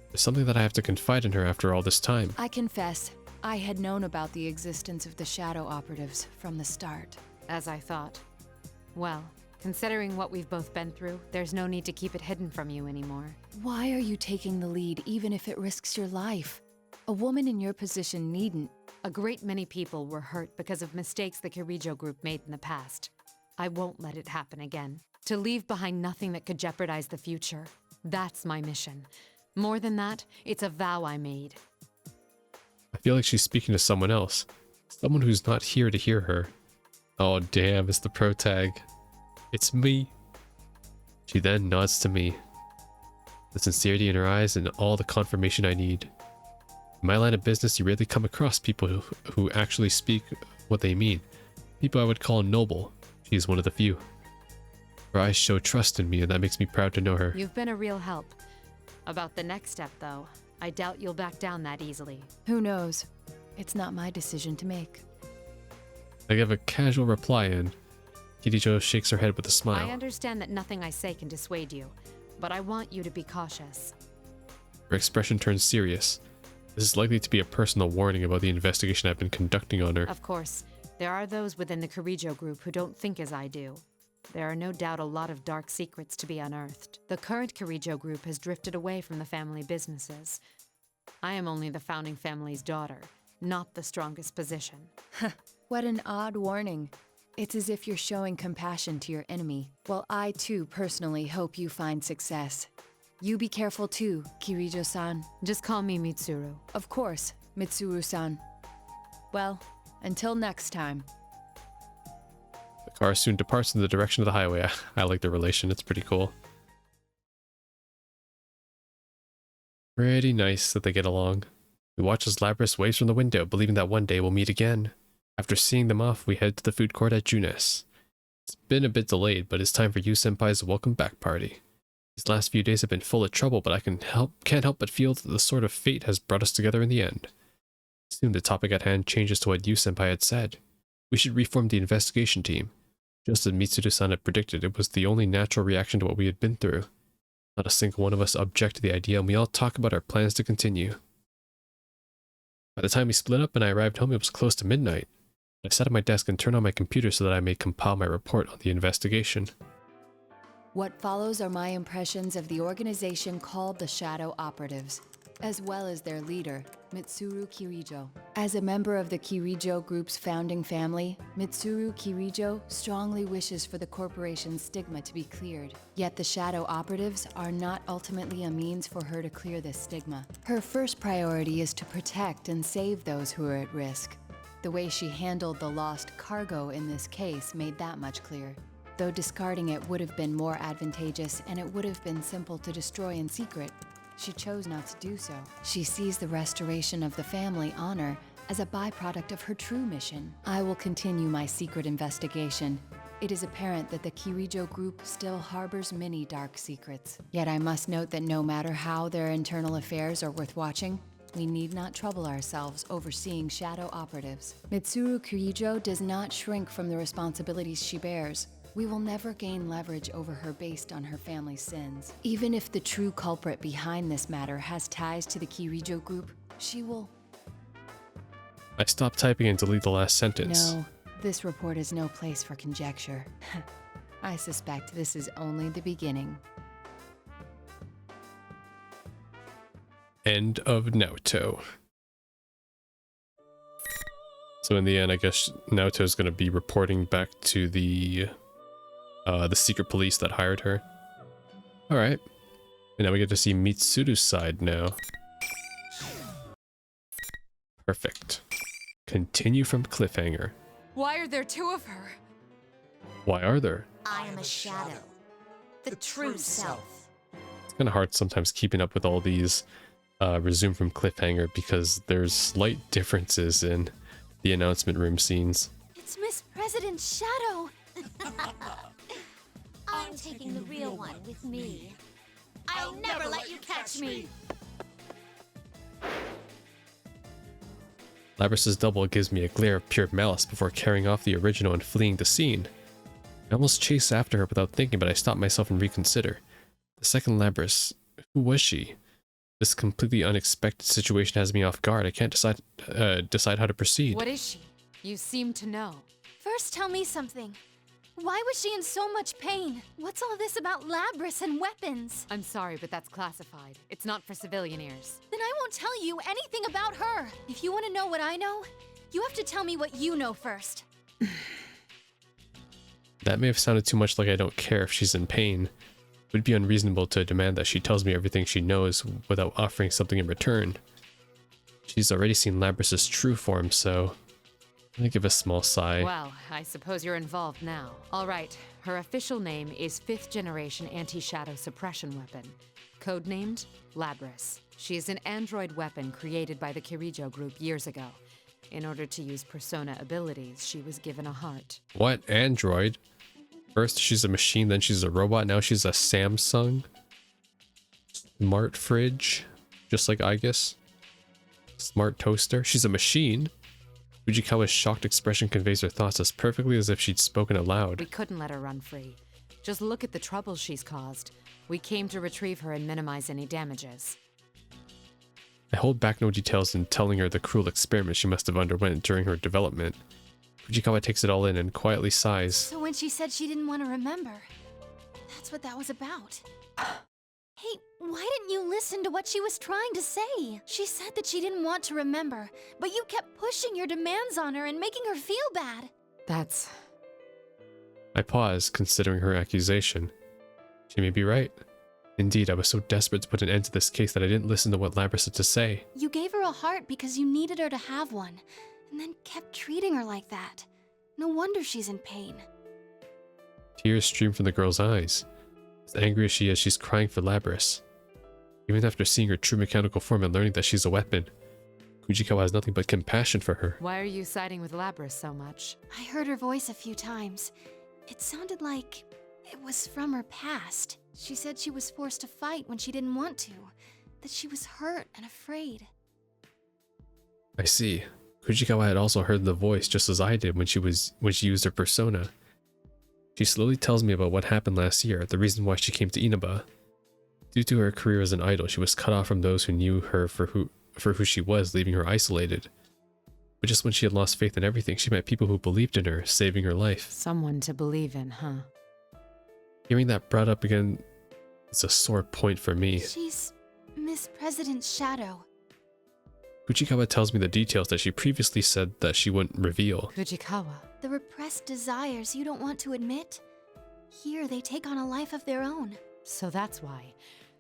There's something that I have to confide in her after all this time. I confess, I had known about the existence of the shadow operatives from the start. As I thought. Well, considering what we've both been through, there's no need to keep it hidden from you anymore. Why are you taking the lead even if it risks your life? A woman in your position needn't. A great many people were hurt because of mistakes the Kirijo group made in the past. I won't let it happen again. To leave behind nothing that could jeopardize the future. That's my mission. More than that, it's a vow I made. I feel like she's speaking to someone else. Someone who's not here to hear her. Oh damn, it's the pro tag. It's me. She then nods to me. The sincerity in her eyes and all the confirmation I need. In my line of business, you rarely come across people who actually speak what they mean. People I would call noble. She is one of the few. Her eyes show trust in me, and that makes me proud to know her. You've been a real help. About the next step, though, I doubt you'll back down that easily. Who knows? It's not my decision to make. I give a casual reply, and Kirijo shakes her head with a smile. I understand that nothing I say can dissuade you, but I want you to be cautious. Her expression turns serious. This is likely to be a personal warning about the investigation I've been conducting on her. Of course, there are those within the Kirijo group who don't think as I do. There are no doubt a lot of dark secrets to be unearthed. The current Kirijo group has drifted away from the family businesses. I am only the founding family's daughter, not the strongest position. What an odd warning. It's as if you're showing compassion to your enemy. Well, I too personally hope you find success. You be careful too, Kirijo-san. Just call me Mitsuru. Of course, Mitsuru-san. Well, until next time. The car soon departs in the direction of the highway. I like the relation, it's pretty cool. Pretty nice that they get along. We watch as Labris waves from the window, believing that one day we'll meet again. After seeing them off, we head to the food court at Junes. It's been a bit delayed, but it's time for you Senpai's welcome back party. These last few days have been full of trouble, but I can't help but feel that the sort of fate has brought us together in the end. Soon the topic at hand changes to what you Senpai had said. We should reform the investigation team. Just as Mitsuru-san had predicted, it was the only natural reaction to what we had been through. Not a single one of us object to the idea, and we all talk about our plans to continue. By the time we split up and I arrived home, it was close to midnight. I sat at my desk and turned on my computer so that I may compile my report on the investigation. What follows are my impressions of the organization called the Shadow Operatives, as well as their leader, Mitsuru Kirijo. As a member of the Kirijo Group's founding family, Mitsuru Kirijo strongly wishes for the corporation's stigma to be cleared. Yet the Shadow Operatives are not ultimately a means for her to clear this stigma. Her first priority is to protect and save those who are at risk. The way she handled the lost cargo in this case made that much clear. Though discarding it would have been more advantageous and it would have been simple to destroy in secret, she chose not to do so. She sees the restoration of the family honor as a byproduct of her true mission. I will continue my secret investigation. It is apparent that the Kirijo group still harbors many dark secrets. Yet I must note that no matter how their internal affairs are worth watching, we need not trouble ourselves overseeing shadow operatives. Mitsuru Kirijo does not shrink from the responsibilities she bears. We will never gain leverage over her based on her family's sins. Even if the true culprit behind this matter has ties to the Kirijo group, she will... I stopped typing and deleted the last sentence. No, this report is no place for conjecture. I suspect this is only the beginning. End of Naoto. So in the end, I guess Naoto's gonna be reporting back to the secret police that hired her. Alright. And now we get to see Mitsuru's side now. Perfect. Continue from cliffhanger. Why are there two of her? Why are there? I am a shadow. The true self. It's kind of hard sometimes keeping up with all these resume from cliffhanger because there's slight differences in the announcement room scenes. It's Miss President's shadow. I'm taking the real one with me. I'll never let you catch me. Labrys's double gives me a glare of pure malice before carrying off the original and fleeing the scene. I almost chase after her without thinking, but I stop myself and reconsider. The second Labrys, who was she? This completely unexpected situation has me off guard. I can't decide how to proceed. What is she? You seem to know. First, tell me something. Why was she in so much pain? What's all this about Labrys and weapons? I'm sorry, but that's classified. It's not for civilian ears. Then I won't tell you anything about her. If you want to know what I know, you have to tell me what you know first. That may have sounded too much like I don't care if she's in pain. It would be unreasonable to demand that she tells me everything she knows without offering something in return. She's already seen Labrys's true form, so I give a small sigh. Well, I suppose you're involved now. All right, her official name is 5th Generation Anti-Shadow Suppression Weapon, codenamed Labrys. She is an android weapon created by the Kirijo group years ago. In order to use persona abilities, she was given a heart. What? Android? First she's a machine, then she's a robot, now she's a Samsung? Smart fridge? Just like Aegis? Smart toaster? She's a machine? Fujikawa's shocked expression conveys her thoughts as perfectly as if she'd spoken aloud. We couldn't let her run free. Just look at the trouble she's caused. We came to retrieve her and minimize any damages. I hold back no details in telling her the cruel experiment she must have underwent during her development. Fujikawa takes it all in and quietly sighs. So when she said she didn't want to remember, that's what that was about. Hey, why didn't you listen to what she was trying to say? She said that she didn't want to remember, but you kept pushing your demands on her and making her feel bad. That's... I pause, considering her accusation. She may be right. Indeed, I was so desperate to put an end to this case that I didn't listen to what Labrys had to say. You gave her a heart because you needed her to have one, and then kept treating her like that. No wonder she's in pain. Tears stream from the girl's eyes. As angry as she is, she's crying for Labrys. Even after seeing her true mechanical form and learning that she's a weapon, Fujikawa has nothing but compassion for her. Why are you siding with Labrys so much? I heard her voice a few times. It sounded like it was from her past. She said she was forced to fight when she didn't want to, that she was hurt and afraid. I see. Fujikawa had also heard the voice just as I did when she used her persona. She slowly tells me about what happened last year, the reason why she came to Inaba. Due to her career as an idol, she was cut off from those who knew her for who she was, leaving her isolated. But just when she had lost faith in everything, she met people who believed in her, saving her life. Someone to believe in, huh? Hearing that brought up again is a sore point for me. She's Miss President's shadow. Fujikawa tells me the details that she previously said that she wouldn't reveal. Fujikawa. The repressed desires you don't want to admit? Here, they take on a life of their own. So that's why.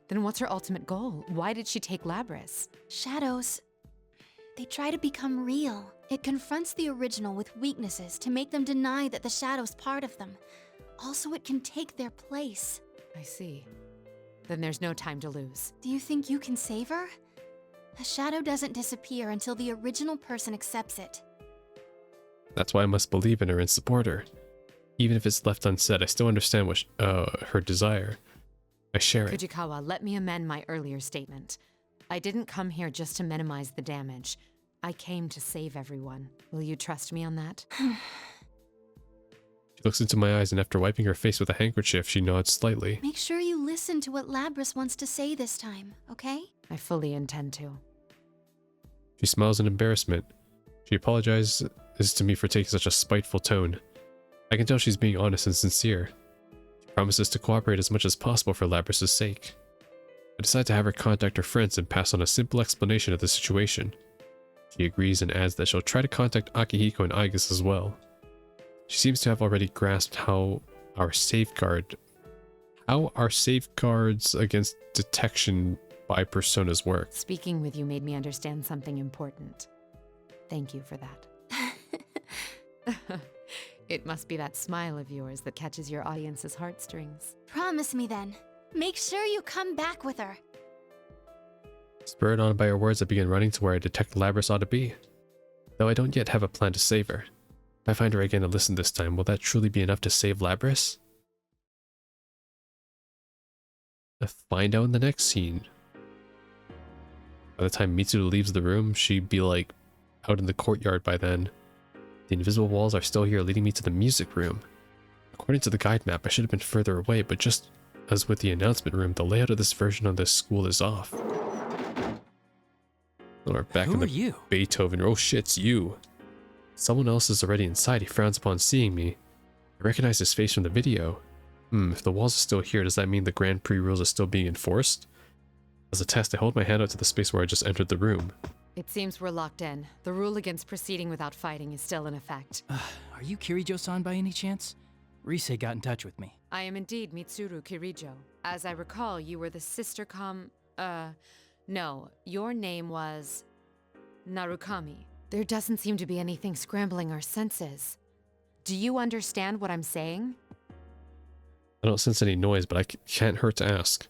Then what's her ultimate goal? Why did she take Labrys? Shadows, they try to become real. It confronts the original with weaknesses to make them deny that the shadow's part of them. Also, it can take their place. I see. Then there's no time to lose. Do you think you can save her? A shadow doesn't disappear until the original person accepts it. That's why I must believe in her and support her. Even if it's left unsaid, I still understand what her desire. I share it. Fujikawa, let me amend my earlier statement. I didn't come here just to minimize the damage. I came to save everyone. Will you trust me on that? She looks into my eyes, and after wiping her face with a handkerchief, she nods slightly. Make sure you listen to what Labrys wants to say this time, okay? I fully intend to. She smiles in embarrassment. She apologizes to me for taking such a spiteful tone. I can tell she's being honest and sincere. promises to cooperate as much as possible for Labrys' sake. I decide to have her contact her friends and pass on a simple explanation of the situation. She agrees and adds that she'll try to contact Akihiko and Aigus as well. She seems to have already grasped how our safeguards against detection by personas work. Speaking with you made me understand something important. Thank you for that. It must be that smile of yours that catches your audience's heartstrings. Promise me then. Make sure you come back with her. Spurred on by her words, I begin running to where I detect Labrys ought to be. Though I don't yet have a plan to save her. If I find her again and listen this time, will that truly be enough to save Labrys? Find out in the next scene. By the time Mitsuru leaves the room, she'd be like out in the courtyard by then. The invisible walls are still here, leading me to the music room. According to the guide map, I should have been further away, but just as with the announcement room, the layout of this version of this school is off. We're back in the Beethoven. Oh shit, it's you. Someone else is already inside. He frowns upon seeing me. I recognize his face from the video. If the walls are still here, does that mean the Grand Prix rules are still being enforced? As a test, I hold my hand out to the space where I just entered the room. It seems we're locked in. The rule against proceeding without fighting is still in effect. Are you Kirijo-san by any chance? Rise got in touch with me. I am indeed Mitsuru Kirijo. As I recall, you were the sister no, your name was Narukami. There doesn't seem to be anything scrambling our senses. Do you understand what I'm saying? I don't sense any noise, but I can't hurt to ask.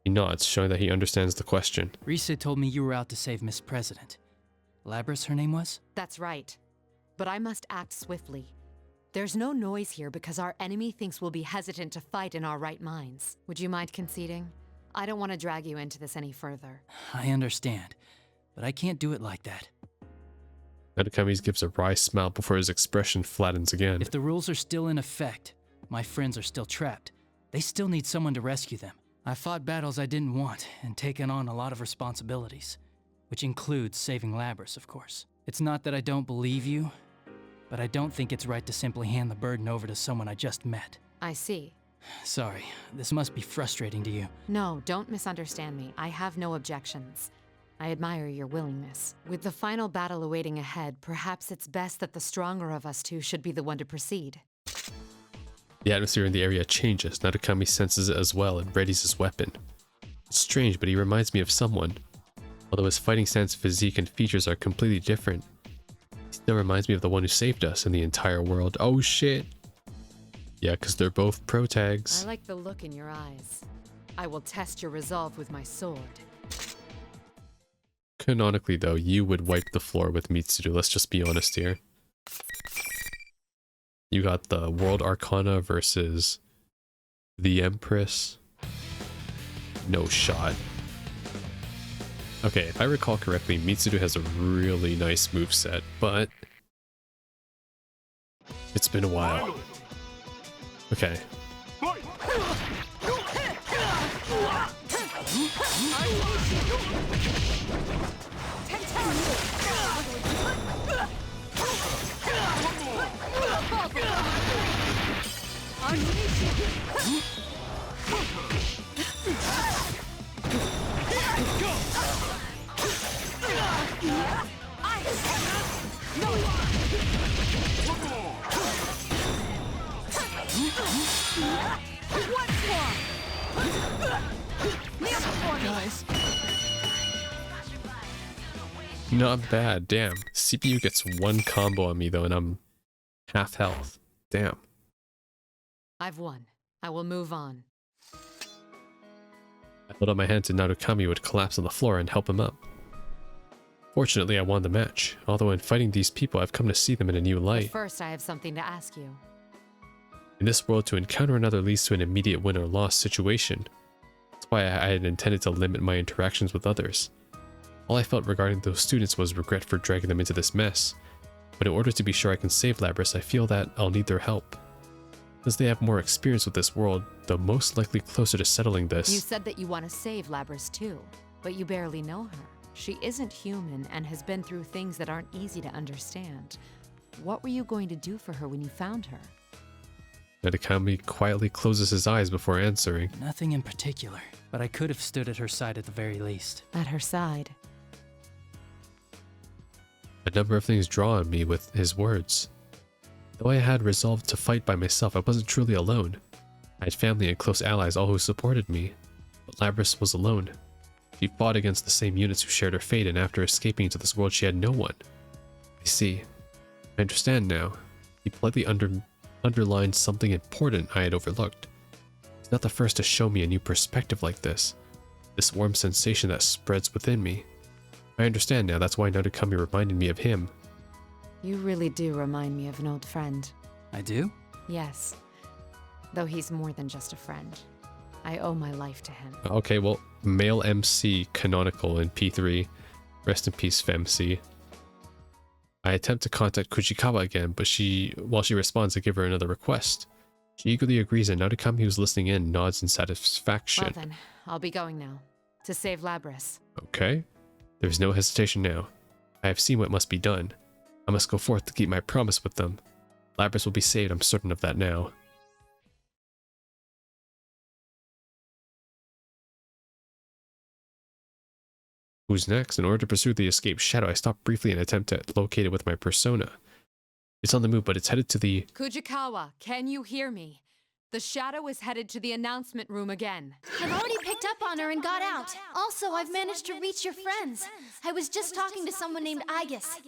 He nods, showing that he understands the question. Rise told me you were out to save Miss President. Labrys, her name was? That's right. But I must act swiftly. There's no noise here because our enemy thinks we'll be hesitant to fight in our right minds. Would you mind conceding? I don't want to drag you into this any further. I understand, but I can't do it like that. Narukami gives a wry smile before his expression flattens again. If the rules are still in effect, my friends are still trapped. They still need someone to rescue them. I fought battles I didn't want and taken on a lot of responsibilities, which includes saving Labrys, of course. It's not that I don't believe you, but I don't think it's right to simply hand the burden over to someone I just met. I see. Sorry, this must be frustrating to you. No, don't misunderstand me. I have no objections. I admire your willingness. With the final battle awaiting ahead, perhaps it's best that the stronger of us two should be the one to proceed. The atmosphere in the area changes. Narukami senses it as well and readies his weapon. It's strange, but he reminds me of someone. Although his fighting stance, physique, and features are completely different, he still reminds me of the one who saved us in the entire world. Oh shit! Yeah, because they're both pro tags. I like the look in your eyes. I will test your resolve with my sword. Canonically, though, you would wipe the floor with Mitsuru. Let's just be honest here. You got the World Arcana versus the Empress. No shot. Okay, if I recall correctly, Mitsuru has a really nice moveset, but it's been a while. Okay. Guys. Not bad, damn. CPU gets one combo on me though, and I'm half health. Damn. I've won. I will move on. I held out my hand to Narukami, who would collapse on the floor, and help him up. Fortunately, I won the match, although in fighting these people, I've come to see them in a new light. But first, I have something to ask you. In this world, to encounter another leads to an immediate win or loss situation. That's why I had intended to limit my interactions with others. All I felt regarding those students was regret for dragging them into this mess. But in order to be sure I can save Labrys, I feel that I'll need their help. As they have more experience with this world, they're most likely closer to settling this. You said that you want to save Labrys too, but you barely know her. She isn't human and has been through things that aren't easy to understand. What were you going to do for her when you found her? Nadekami quietly closes his eyes before answering. Nothing in particular, but I could have stood at her side at the very least. At her side. A number of things draw on me with his words. Though I had resolved to fight by myself, I wasn't truly alone. I had family and close allies, all who supported me. But Labrys was alone. She fought against the same units who shared her fate, and after escaping into this world, she had no one. I see. I understand now. He politely underlined something important I had overlooked. He's not the first to show me a new perspective like this. This warm sensation that spreads within me. I understand now, that's why Nadekami reminded me of him. You really do remind me of an old friend. I do? Yes. Though he's more than just a friend. I owe my life to him. Okay, well, male MC canonical in P3. Rest in peace, FemC. I attempt to contact Kujikawa again, but while she responds, I give her another request. She eagerly agrees, and Nadekami, who's listening in, nods in satisfaction. Well then, I'll be going now. To save Labrys. Okay. There is no hesitation now. I have seen what must be done. I must go forth to keep my promise with them. Labrys will be saved, I'm certain of that now. Who's next? In order to pursue the escaped shadow, I stop briefly and attempt to locate it with my persona. It's on the move, but it's headed to the... Kujikawa, can you hear me? The shadow is headed to the announcement room again. I've already picked up on her and got out. Also, I've managed to reach your friends. I was just talking to someone named Aegis.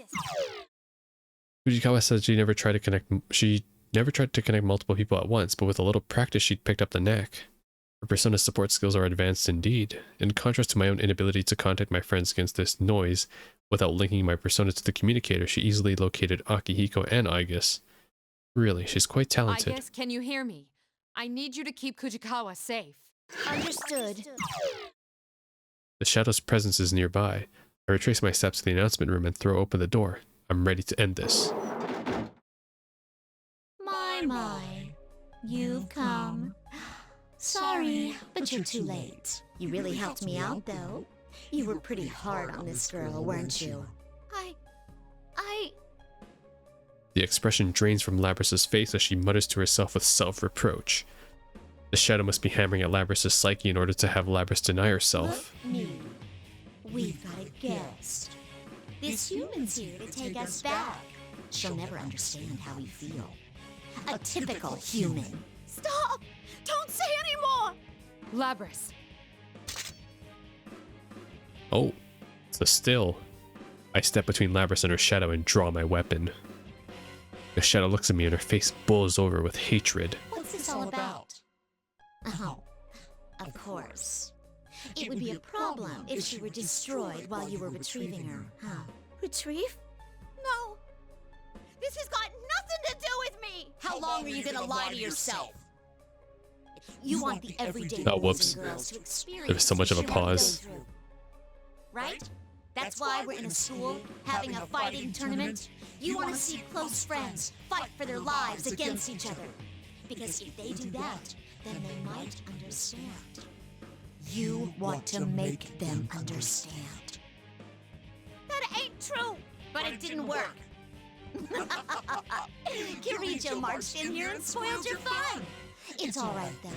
Kujikawa said she never tried to connect multiple people at once, but with a little practice she'd picked up the knack. Her persona support skills are advanced indeed. In contrast to my own inability to contact my friends against this noise, without linking my persona to the communicator, she easily located Akihiko and Aegis. Really, she's quite talented. Aegis, can you hear me? I need you to keep Kujikawa safe. Understood. The shadow's presence is nearby. I retrace my steps to the announcement room and throw open the door. I'm ready to end this. My, you've come. Sorry, but you're too late. You really helped me out, though. You were pretty hard on this girl, weren't you? I... The expression drains from Labrys' face as she mutters to herself with self-reproach. The shadow must be hammering at Labrys' psyche in order to have Labrys deny herself. Look me. We've got a guest. This human's here to take us back. She'll never understand how we feel. A typical human. Stop! Don't say any more! Labrys. Oh, it's a still. I step between Labrys and her shadow and draw my weapon. The shadow looks at me and her face bulges over with hatred. What's this all about? Oh, of course. It would be a problem if she were destroyed while you were retrieving her, huh? Retrieve? No. This has got nothing to do with me! How long are you gonna lie to yourself? You want the everyday Oh, boys whoops. and girls to experience There was so much of a what you had to go pause. through. Right? That's why we're in a school, having a fighting tournament. You want to see close friends fight for their lives against each other. Because if they do that, then they might understand. You want to make them understand. That ain't true! But it didn't work. Kirijo marched in here and spoiled your fun. It's all right, though.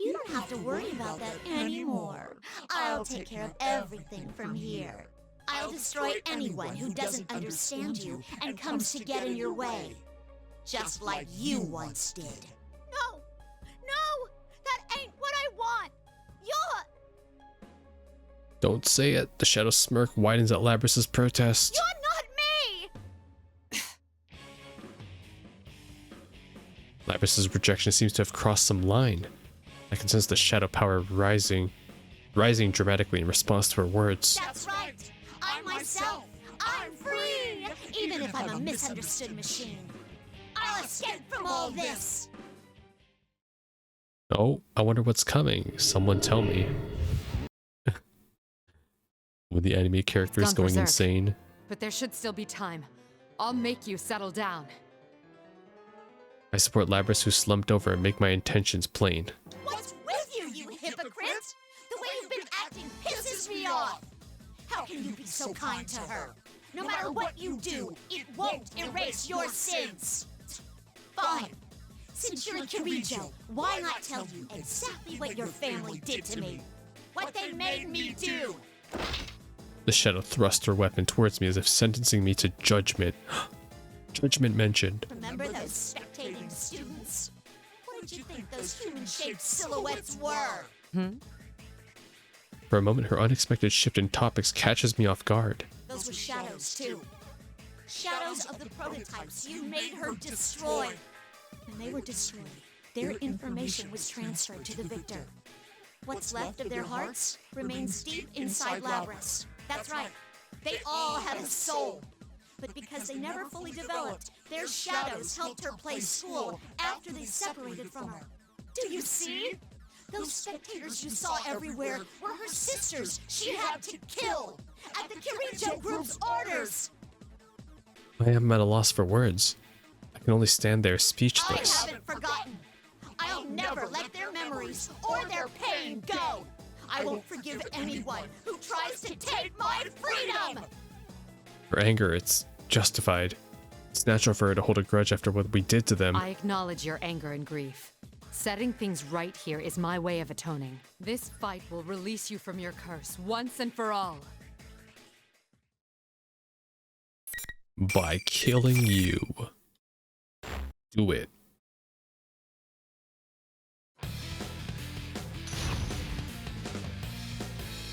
You don't have to worry about that anymore. I'll take care of everything from here. I'll destroy anyone who doesn't understand you and comes to get in your way. Just like you once did. No! No! That ain't what I want! You're... Don't say it. The shadow smirk widens at Labrys' protest. You're not me! Labrys' rejection seems to have crossed some line. I can sense the shadow power rising dramatically in response to her words. That's right. I'm myself. I'm free. Even if I'm a misunderstood machine. I'll escape from all this. Oh, I wonder what's coming. Someone tell me. With the anime characters Gone going berserk. insane. But there should still be time. I'll make you settle down. I support Labrys, who slumped over, and make my intentions plain. What's with you, you hypocrite? The way you've been acting pisses me off. How can you be so kind to her? No matter what you do, it won't erase your sins. Fine. Since you're a Kirijo, why not tell you exactly what your family did to me? What they made me do? The shadow thrust her weapon towards me as if sentencing me to judgment. Judgment mentioned. Remember those spectating students? What did you think those human-shaped silhouettes were? For a moment, her unexpected shift in topics catches me off guard. Those were shadows, too. Shadows of the prototypes you made her destroy. When they were destroyed, their information was transferred to the victor. What's left of their hearts remains deep inside Labris. That's right. They all have a soul. But because they never fully developed, their shadows helped her play school after they separated from her. Do you see? Those spectators you saw everywhere were her sisters she had to kill at the Kirijo group's orders. I am at a loss for words. I can only stand there speechless. I haven't forgotten. I'll never let their memories or their pain go. I won't forgive anyone who tries to take my freedom. Her anger, it's justified. It's natural for her to hold a grudge after what we did to them. I acknowledge your anger and grief. Setting things right here is my way of atoning. This fight will release you from your curse once and for all. By killing you. Do it.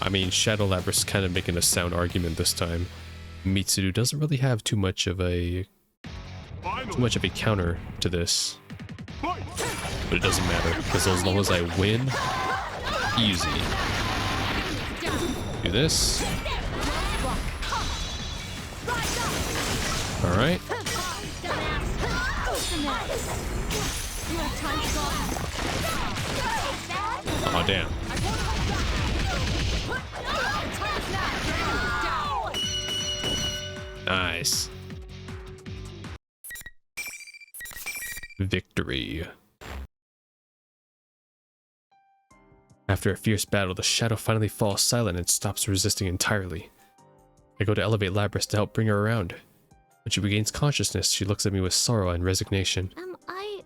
I mean, Shadow Labris is kind of making a sound argument this time. Mitsuru doesn't really have too much of a counter to this. But it doesn't matter, because as long as I win, easy. Do this. Alright. Oh damn. Nice. Victory. After a fierce battle, the shadow finally falls silent and stops resisting entirely. I go to elevate Labris to help bring her around. When she regains consciousness, she looks at me with sorrow and resignation. Am I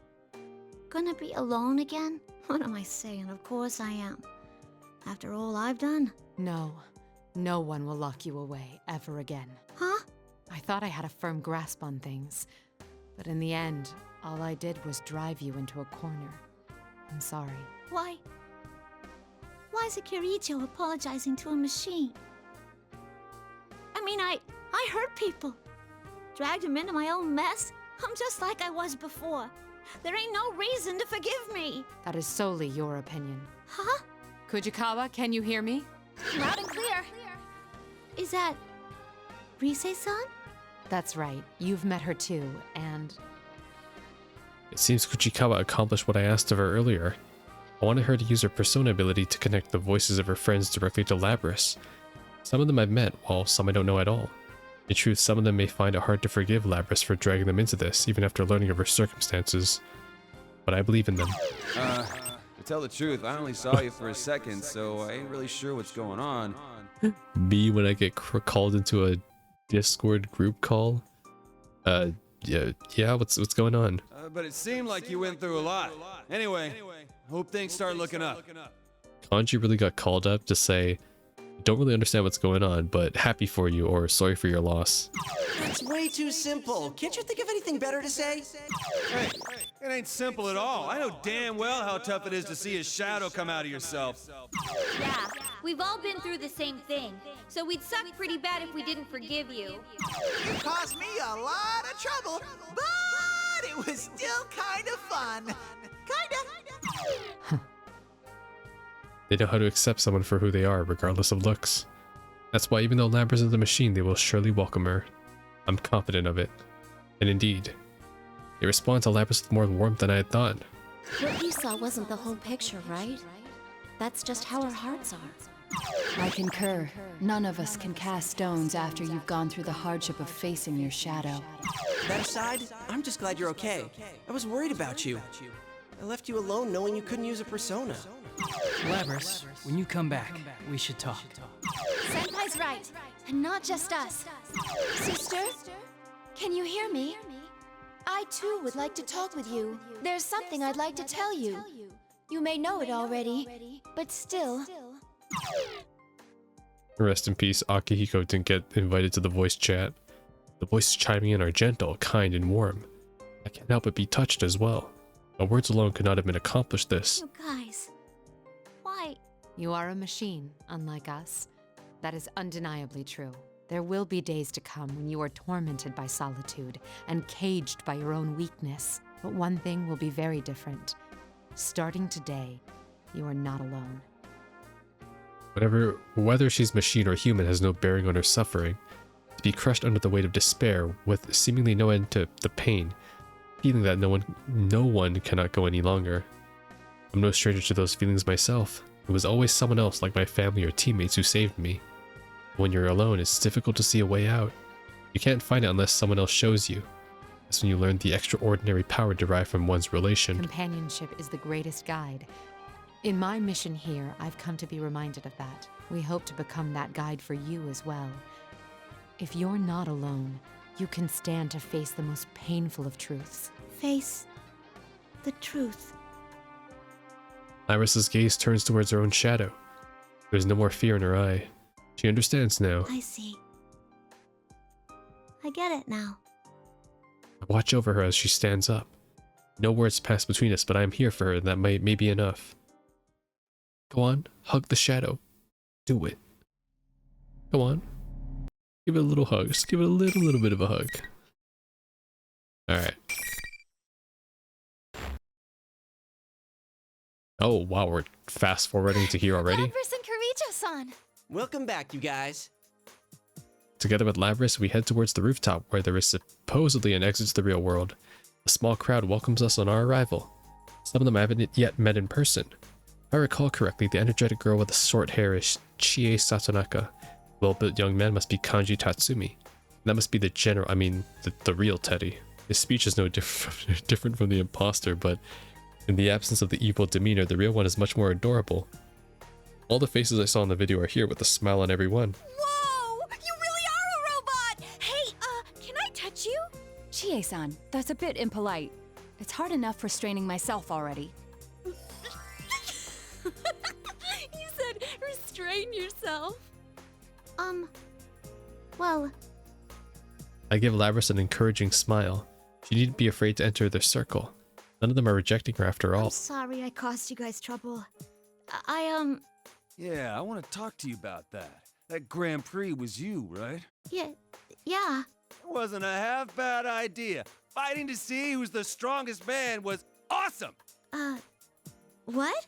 gonna be alone again? What am I saying? Of course I am. After all I've done? No. No one will lock you away ever again. Huh? I thought I had a firm grasp on things, but in the end, all I did was drive you into a corner. I'm sorry. Why is a Kirijo apologizing to a machine? I mean, I hurt people. Dragged them into my own mess. I'm just like I was before. There ain't no reason to forgive me. That is solely your opinion. Huh? Kujikawa, can you hear me? Loud and clear. Is that Rise-san? That's right. You've met her too, and... It seems Kuchikawa accomplished what I asked of her earlier. I wanted her to use her persona ability to connect the voices of her friends directly to Labris. Some of them I've met, while some I don't know at all. In truth, some of them may find it hard to forgive Labris for dragging them into this, even after learning of her circumstances. But I believe in them. To tell the truth, I only saw you for a second, so I ain't really sure what's going on. Me when I get called into a Discord group call? Yeah, what's going on? But it seemed like you went through a lot. Anyway, hope things start looking up. Kanji really got called up to say, don't really understand what's going on, but happy for you or sorry for your loss. That's way too simple. Can't you think of anything better to say? Hey, it ain't simple at all. I know damn well how tough it is to see a shadow come out of yourself. Yeah, we've all been through the same thing, so we'd suck pretty bad if we didn't forgive you. You caused me a lot of trouble, but it was still kind of fun. Kinda. They know how to accept someone for who they are, regardless of looks. That's why even though Labris is a machine, they will surely welcome her. I'm confident of it. And indeed, they respond to Labris with more warmth than I had thought. What you saw wasn't the whole picture, right? That's just how our hearts are. I concur. None of us can cast stones after you've gone through the hardship of facing your shadow. That aside, I'm just glad you're okay. I was worried about you. I left you alone knowing you couldn't use a persona. Labris, when you come back, we should talk. Senpai's right, and not just us. Sister, can you hear me? I too would like to talk with you. There's something I'd like to tell you. You may know it already, but still. Rest in peace, Akihiko didn't get invited to the voice chat. The voices chiming in are gentle, kind, and warm. I can't help but be touched as well. My words alone could not have been accomplished this. You guys, why? You are a machine, unlike us. That is undeniably true. There will be days to come when you are tormented by solitude and caged by your own weakness. But one thing will be very different. Starting today, you are not alone. Whether she's machine or human has no bearing on her suffering. To be crushed under the weight of despair, with seemingly no end to the pain, feeling that no one cannot go any longer. I'm no stranger to those feelings myself. It was always someone else, like my family or teammates, who saved me. When you're alone, it's difficult to see a way out. You can't find it unless someone else shows you. That's when you learn the extraordinary power derived from one's relation. Companionship is the greatest guide. In my mission here, I've come to be reminded of that. We hope to become that guide for you as well. If you're not alone, you can stand to face the most painful of truths. Face the truth. Iris's gaze turns towards her own shadow. There's no more fear in her eye. She understands now. I see. I get it now. I watch over her as she stands up. No words pass between us, but I am here for her, and that may be enough. Go on, hug the shadow. Do it. Go on. Give it a little hug. Just give it a little bit of a hug. Alright. Oh, wow, we're fast forwarding to here already? Lapras and Kirijo-san! Welcome back, you guys. Together with Lapras, we head towards the rooftop where there is supposedly an exit to the real world. A small crowd welcomes us on our arrival. Some of them I haven't yet met in person. If I recall correctly, the energetic girl with the short hair is Chie Satonaka. The well-built young man must be Kanji Tatsumi. That must be the general, the real Teddy. His speech is no different from the imposter, but in the absence of the evil demeanor, the real one is much more adorable. All the faces I saw in the video are here with a smile on every one. Whoa! You really are a robot! Hey, can I touch you? Chie-san, that's a bit impolite. It's hard enough restraining myself already. You said restrain yourself. Well... I give Lapras an encouraging smile. She needn't be afraid to enter their circle. None of them are rejecting her after all. I'm sorry I caused you guys trouble. Yeah, I want to talk to you about that. That Grand Prix was you, right? Yeah. It wasn't a half bad idea. Fighting to see who's the strongest man was awesome! What?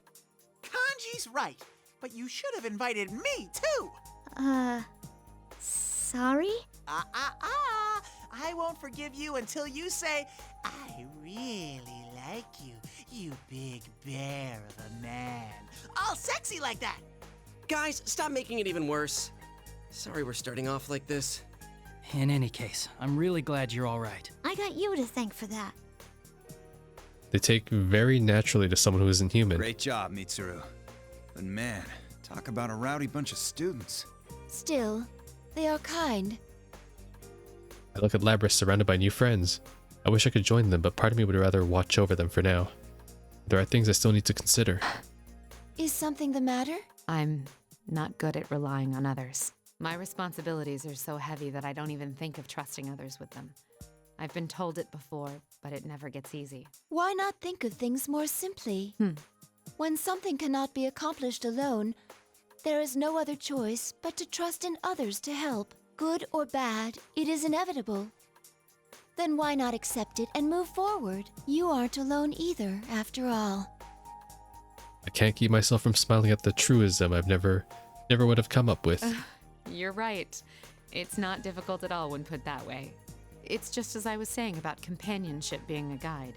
Kanji's right, but you should have invited me, too! Sorry? I won't forgive you until you say, I really like you, you big bear of a man. All sexy like that! Guys, stop making it even worse. Sorry we're starting off like this. In any case, I'm really glad you're all right. I got you to thank for that. They take very naturally to someone who isn't human. Great job, Mitsuru. But man, talk about a rowdy bunch of students. Still, they are kind. I look at Lapras surrounded by new friends. I wish I could join them, but part of me would rather watch over them for now. There are things I still need to consider. Is something the matter? I'm not good at relying on others. My responsibilities are so heavy that I don't even think of trusting others with them. I've been told it before, but it never gets easy. Why not think of things more simply? When something cannot be accomplished alone, there is no other choice but to trust in others to help. Good or bad, it is inevitable. Then why not accept it and move forward? You aren't alone either, after all. I can't keep myself from smiling at the truism I've never would have come up with. You're right. It's not difficult at all when put that way. It's just as I was saying about companionship being a guide.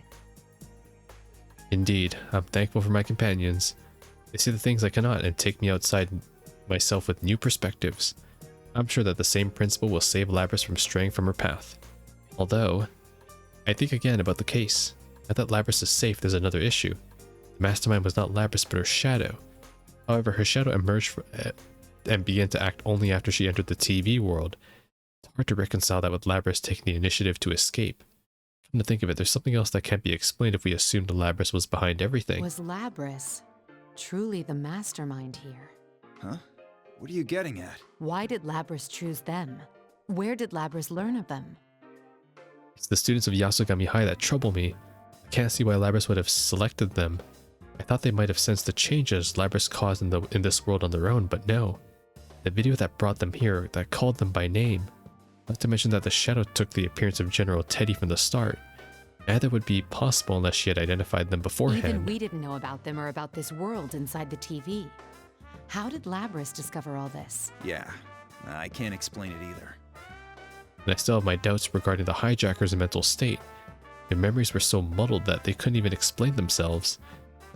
Indeed, I'm thankful for my companions. They see the things I cannot and take me outside myself with new perspectives. I'm sure that the same principle will save Lapras from straying from her path. Although, I think again about the case. Now that Lapras is safe, there's another issue. The mastermind was not Lapras but her shadow. However, her shadow emerged and began to act only after she entered the TV world. It's hard to reconcile that with Lapras taking the initiative to escape. Come to think of it, there's something else that can't be explained if we assumed Labrys was behind everything. Was Labrys truly the mastermind here? Huh? What are you getting at? Why did Labrys choose them? Where did Labrys learn of them? It's the students of Yasogami High that trouble me. I can't see why Labrys would have selected them. I thought they might have sensed the changes Labrys caused in this world on their own, but no. The video that brought them here, that called them by name. Not to mention that the shadow took the appearance of General Teddy from the start. Neither would be possible unless she had identified them beforehand. Even we didn't know about them or about this world inside the TV. How did Labrys discover all this? Yeah, I can't explain it either. And I still have my doubts regarding the hijackers' mental state. Their memories were so muddled that they couldn't even explain themselves.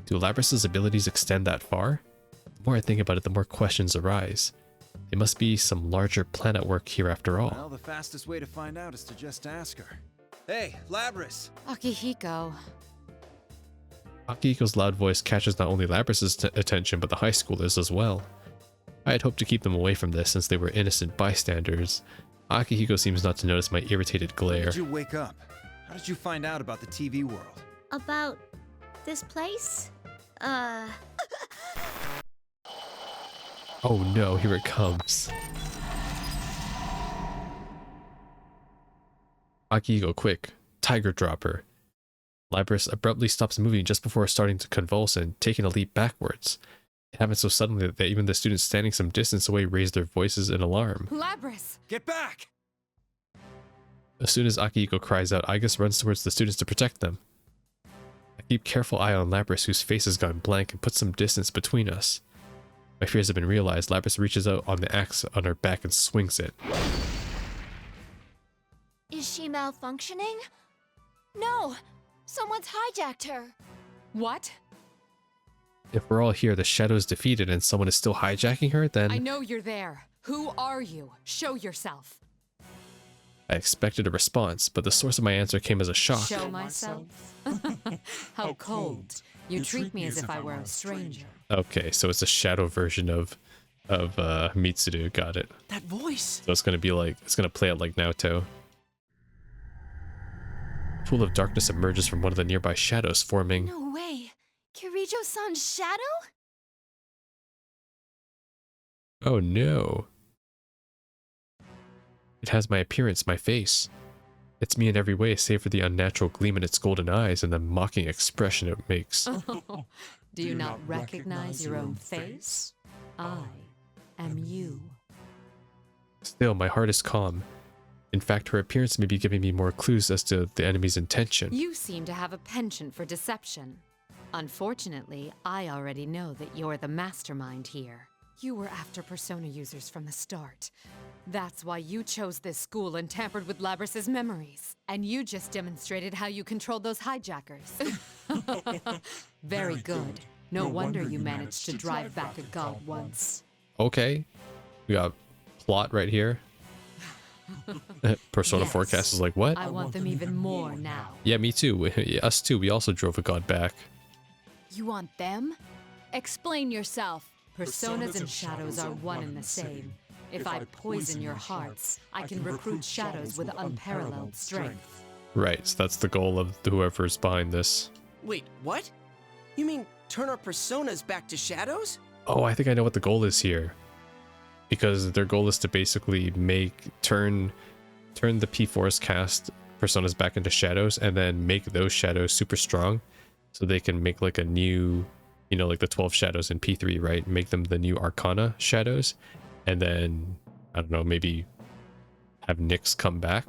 Do Labrys' abilities extend that far? The more I think about it, the more questions arise. It must be some larger plan at work here after all. Well, the fastest way to find out is to just ask her. Hey, Labrys! Akihiko. Akihiko's loud voice catches not only Labrys' attention, but the high schoolers as well. I had hoped to keep them away from this since they were innocent bystanders. Akihiko seems not to notice my irritated glare. When did you wake up? How did you find out about the TV world? About this place? Oh no, here it comes. Akihiko, quick. Tiger dropper. Labrys abruptly stops moving just before starting to convulse and taking a leap backwards. It happened so suddenly that even the students standing some distance away raised their voices in alarm. Labrys! Get back! As soon as Akihiko cries out, Igus runs towards the students to protect them. I keep careful eye on Labrys, whose face has gone blank, and put some distance between us. My fears have been realized. Labrys reaches out on the axe on her back and swings it. Is she malfunctioning? No! Someone's hijacked her! What? If we're all here, the shadow's defeated, and someone is still hijacking her, then... I know you're there. Who are you? Show yourself. I expected a response, but the source of my answer came as a shock. Show myself? How cold. You treat me as if I were a stranger. Okay, so it's a shadow version of Mitsuru. Got it. That voice. So it's gonna be like, it's gonna play out like Naoto. A pool of darkness emerges from one of the nearby shadows, forming... No way! Kirijo-san's shadow? Oh no. It has my appearance, my face. It's me in every way, save for the unnatural gleam in its golden eyes and the mocking expression it makes. Do you not recognize your own face? I am you. Still, my heart is calm. In fact, her appearance may be giving me more clues as to the enemy's intention. You seem to have a penchant for deception. Unfortunately, I already know that you're the mastermind here. You were after Persona users from the start. That's why you chose this school and tampered with Labrys' memories. And you just demonstrated how you controlled those hijackers. Very good. No wonder you managed to drive back a god once. Okay. We got plot right here. Persona Yes. Forecast is like, what? I want them even more now. Yeah, me too. Us too. We also drove a god back. You want them? Explain yourself. Personas and shadows are one and the same. If I poison your hearts, I can recruit shadows with unparalleled strength. Right, so that's the goal of whoever's behind this. Wait, what? You mean turn our personas back to shadows? Oh, I think I know what the goal is here. Because their goal is to basically turn the P-Force cast personas back into shadows and then make those shadows super strong so they can make like a new, you know, like the 12 shadows in P3, right? Make them the new Arcana shadows. And then, I don't know, maybe have Nyx come back.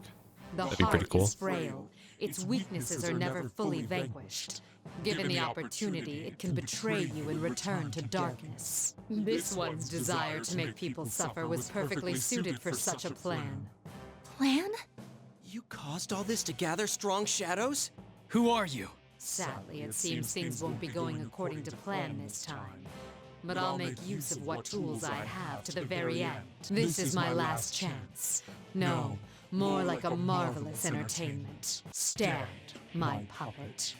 That'd be pretty cool. Is frail. Its weaknesses are never fully vanquished. Given the opportunity, it can betray you and return to darkness. This one's desire to make people suffer was perfectly suited for such a plan. Plan? You caused all this to gather strong shadows? Who are you? Sadly, it seems things won't be going according to plan this time. But I'll make use of what tools I have to the very end. This is my last chance. No, more like a marvelous entertainment. Stand, my puppet.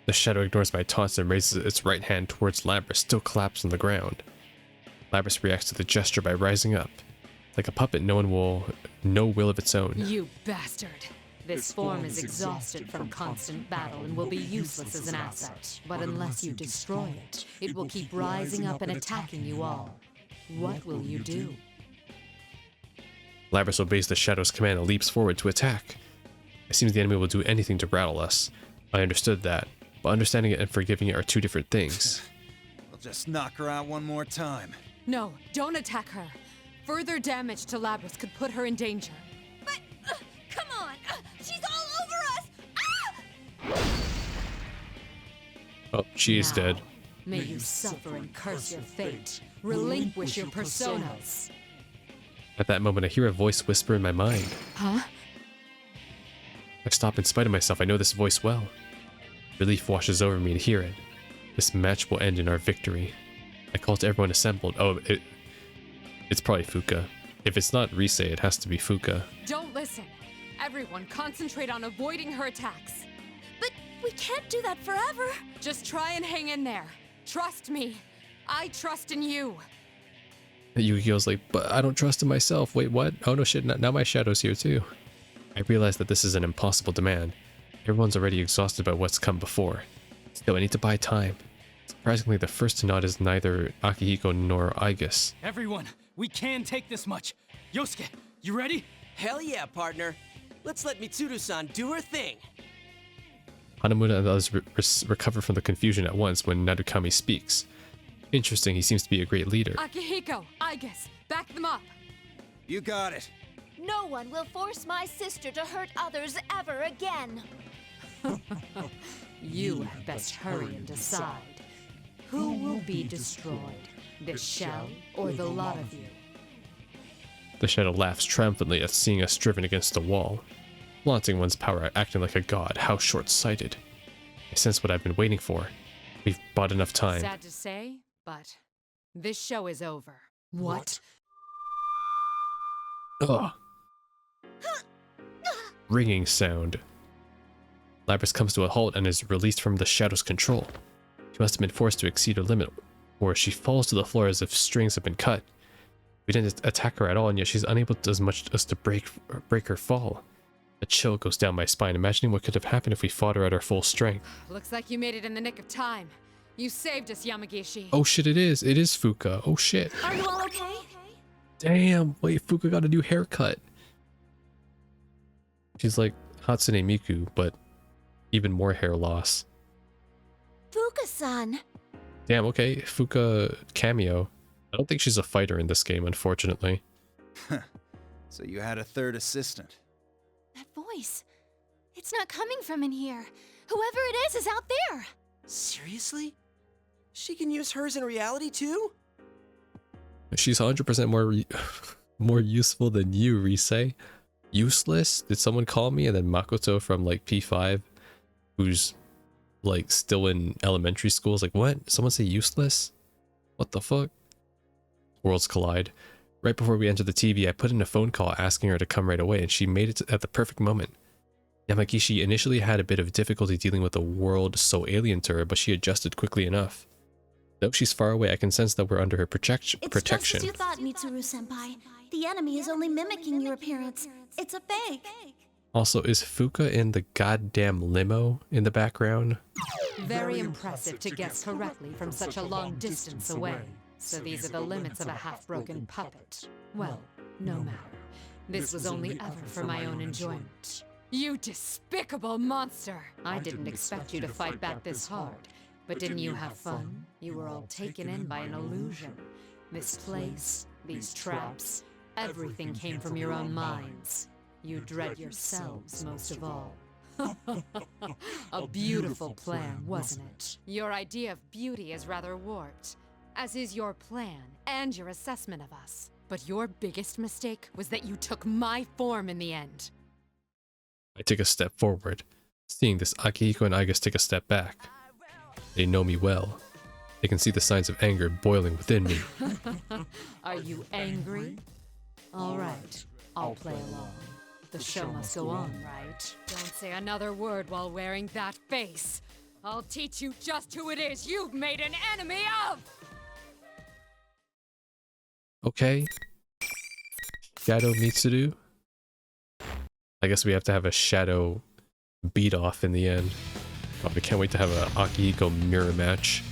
The shadow ignores my taunts and raises its right hand towards Labrys, still collapsed on the ground. Labrys reacts to the gesture by rising up. Like a puppet, no will of its own. You bastard! This form is exhausted from constant battle and will be useless as an asset. But unless you destroy it, it will keep rising up and attacking you all. What will you do? Labras obeys the Shadow's command and leaps forward to attack. It seems the enemy will do anything to rattle us. I understood that, but understanding it and forgiving it are two different things. We'll just knock her out one more time. No, don't attack her. Further damage to Labras could put her in danger. But, come on! She's all over us! Oh, she is dead. May you suffer and curse your fate. Relinquish your personas. At that moment, I hear a voice whisper in my mind. Huh? I stop in spite of myself. I know this voice well. Relief washes over me to hear it. This match will end in our victory. I call to everyone assembled. Oh, it's probably Fuuka. If it's not Rise, it has to be Fuuka. Don't listen. Everyone, concentrate on avoiding her attacks. But we can't do that forever. Just try and hang in there. Trust me. I trust in you. Yu-Gi-Oh's like, but I don't trust in myself. Wait, what? Oh no shit, now my shadow's here too. I realize that this is an impossible demand. Everyone's already exhausted by what's come before. Still, I need to buy time. Surprisingly, the first to nod is neither Akihiko nor Aigis. Everyone, we can take this much. Yosuke, you ready? Hell yeah, partner. Let's let Mitsuru-san do her thing. Hanamura and others recover from the confusion at once when Narukami speaks. Interesting, he seems to be a great leader. Akihiko, Aigis, back them up. You got it. No one will force my sister to hurt others ever again. You had best hurry and decide. Who will be destroyed? This shell or the lot of you? The shadow laughs triumphantly at seeing us driven against a wall. Flaunting one's power, acting like a god, how short-sighted. I sense what I've been waiting for. We've bought enough time. Sad to say, but this show is over. What? Ugh. Ringing sound. Labras comes to a halt and is released from the shadow's control. She must have been forced to exceed her limit, or she falls to the floor as if strings have been cut. We didn't attack her at all, and yet she's unable to as much as to break her fall. A chill goes down my spine, imagining what could have happened if we fought her at our full strength. Looks like you made it in the nick of time. You saved us, Yamagishi. Oh shit, it is. It is Fuuka. Oh shit. Are you all okay? Damn, wait, Fuuka got a new haircut. She's like Hatsune Miku, but even more hair loss. Fuuka-san. Damn, okay, Fuuka cameo. I don't think she's a fighter in this game, unfortunately. So you had a third assistant. That voice. It's not coming from in here. Whoever it is out there. Seriously? She can use hers in reality too? She's 100% more useful than you, Rise. Useless? Did someone call me? And then Makoto from like P5, who's like still in elementary school, is like, what? Someone say useless? What the fuck? Worlds collide. Right before we entered the TV, I put in a phone call asking her to come right away, and she made it at the perfect moment. Yamagishi initially had a bit of difficulty dealing with a world so alien to her, but she adjusted quickly enough. Though she's far away, I can sense that we're under her protection. It's just as you thought, Mitsuru-senpai. The enemy is only mimicking your appearance. It's a fake. Also, is Fuuka in the goddamn limo in the background? Very impressive to guess correctly from such a long distance away. So these are the limits of a half-broken puppet. Well, no matter. This was only ever for my own enjoyment. You despicable monster! I didn't expect you to fight back this hard. But didn't you have fun? You were all taken in by an illusion. This place, these traps, everything came from your own minds. You dread yourselves most of all. A beautiful plan, wasn't it? Your idea of beauty is rather warped, as is your plan and your assessment of us. But your biggest mistake was that you took my form in the end. I take a step forward. Seeing this, Akihiko and Aigis take a step back. They know me well. They can see the signs of anger boiling within me. Are you angry? All right, I'll play along. The show must go on, right? Don't say another word while wearing that face. I'll teach you just who it is you've made an enemy of! Okay. Shadow Mitsuru. I guess we have to have a shadow beat off in the end. Oh, I can't wait to have a Akihiko mirror match.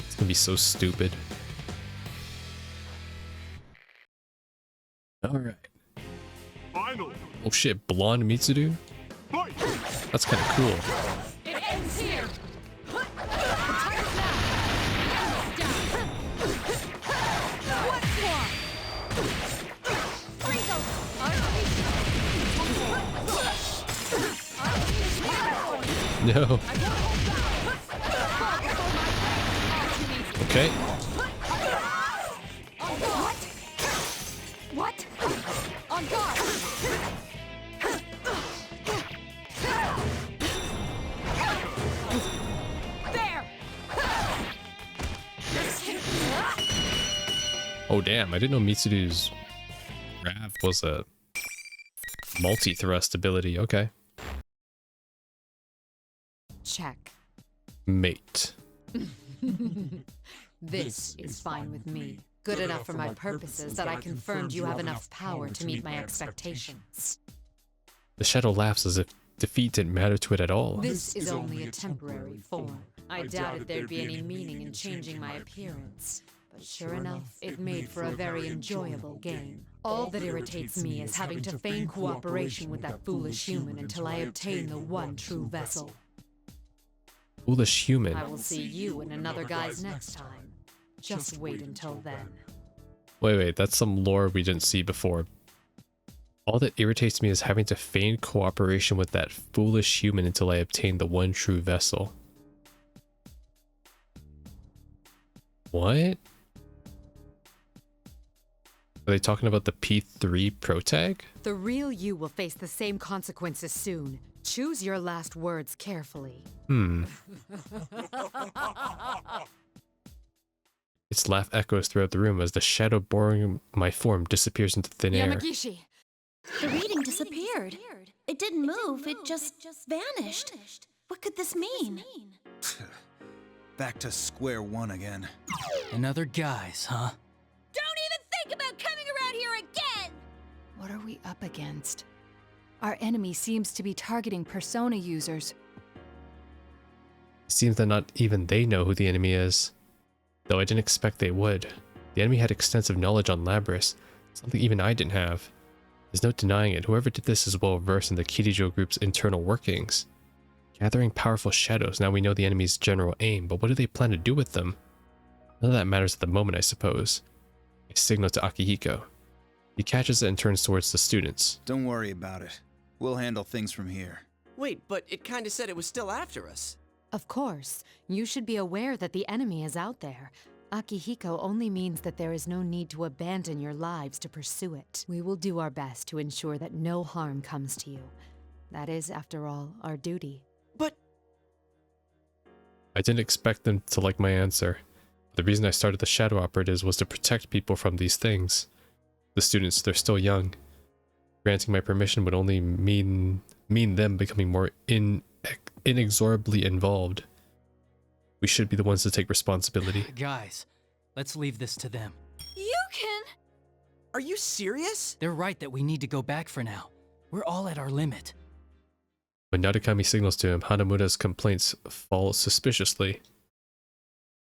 It's gonna be so stupid. Alright. Oh shit, blonde Mitsuru? That's kind of cool. It ends here. No. Okay. What? On guard. There. Oh damn, I didn't know Mitsuru's Rav was a multi-thrust ability. Okay. Check. Mate. This is fine with me. Good enough for my purposes that I confirmed you have enough power to meet my expectations. The shadow laughs as if defeat didn't matter to it at all. This is only a temporary form. I doubted there'd be any meaning in changing my appearance. But sure enough, it made for a very enjoyable game. All that irritates me is having to feign cooperation with that foolish human until I obtain the one true vessel. Foolish human. I will see you and another guy's next time. Just wait until then. Wait, that's some lore we didn't see before. All that irritates me is having to feign cooperation with that foolish human until I obtain the one true vessel. What? Are they talking about the P3 protag? The real you will face the same consequences soon. Choose your last words carefully. Its laugh echoes throughout the room as the shadow boring my form disappears into thin air. Yamagishi! The reading disappeared. It didn't move, it just vanished. What could this mean? Back to square one again. Another guys, huh? Don't even think about coming around here again! What are we up against? Our enemy seems to be targeting Persona users. It seems that not even they know who the enemy is. Though I didn't expect they would. The enemy had extensive knowledge on Labris, something even I didn't have. There's no denying it, whoever did this is well versed in the Kirijo group's internal workings. Gathering powerful shadows, now we know the enemy's general aim, but what do they plan to do with them? None of that matters at the moment, I suppose. I signal to Akihiko. He catches it and turns towards the students. Don't worry about it. We'll handle things from here. Wait, but it kinda said it was still after us. Of course, you should be aware that the enemy is out there. Akihiko only means that there is no need to abandon your lives to pursue it. We will do our best to ensure that no harm comes to you. That is, after all, our duty. But I didn't expect them to like my answer. The reason I started the Shadow Operatives was to protect people from these things. The students, they're still young. Granting my permission would only mean them becoming more inexorably involved. We should be the ones to take responsibility. Guys, let's leave this to them. You can... are you serious? They're right that we need to go back for now. We're all at our limit. When Narukami signals to him, Hanamura's complaints fall suspiciously.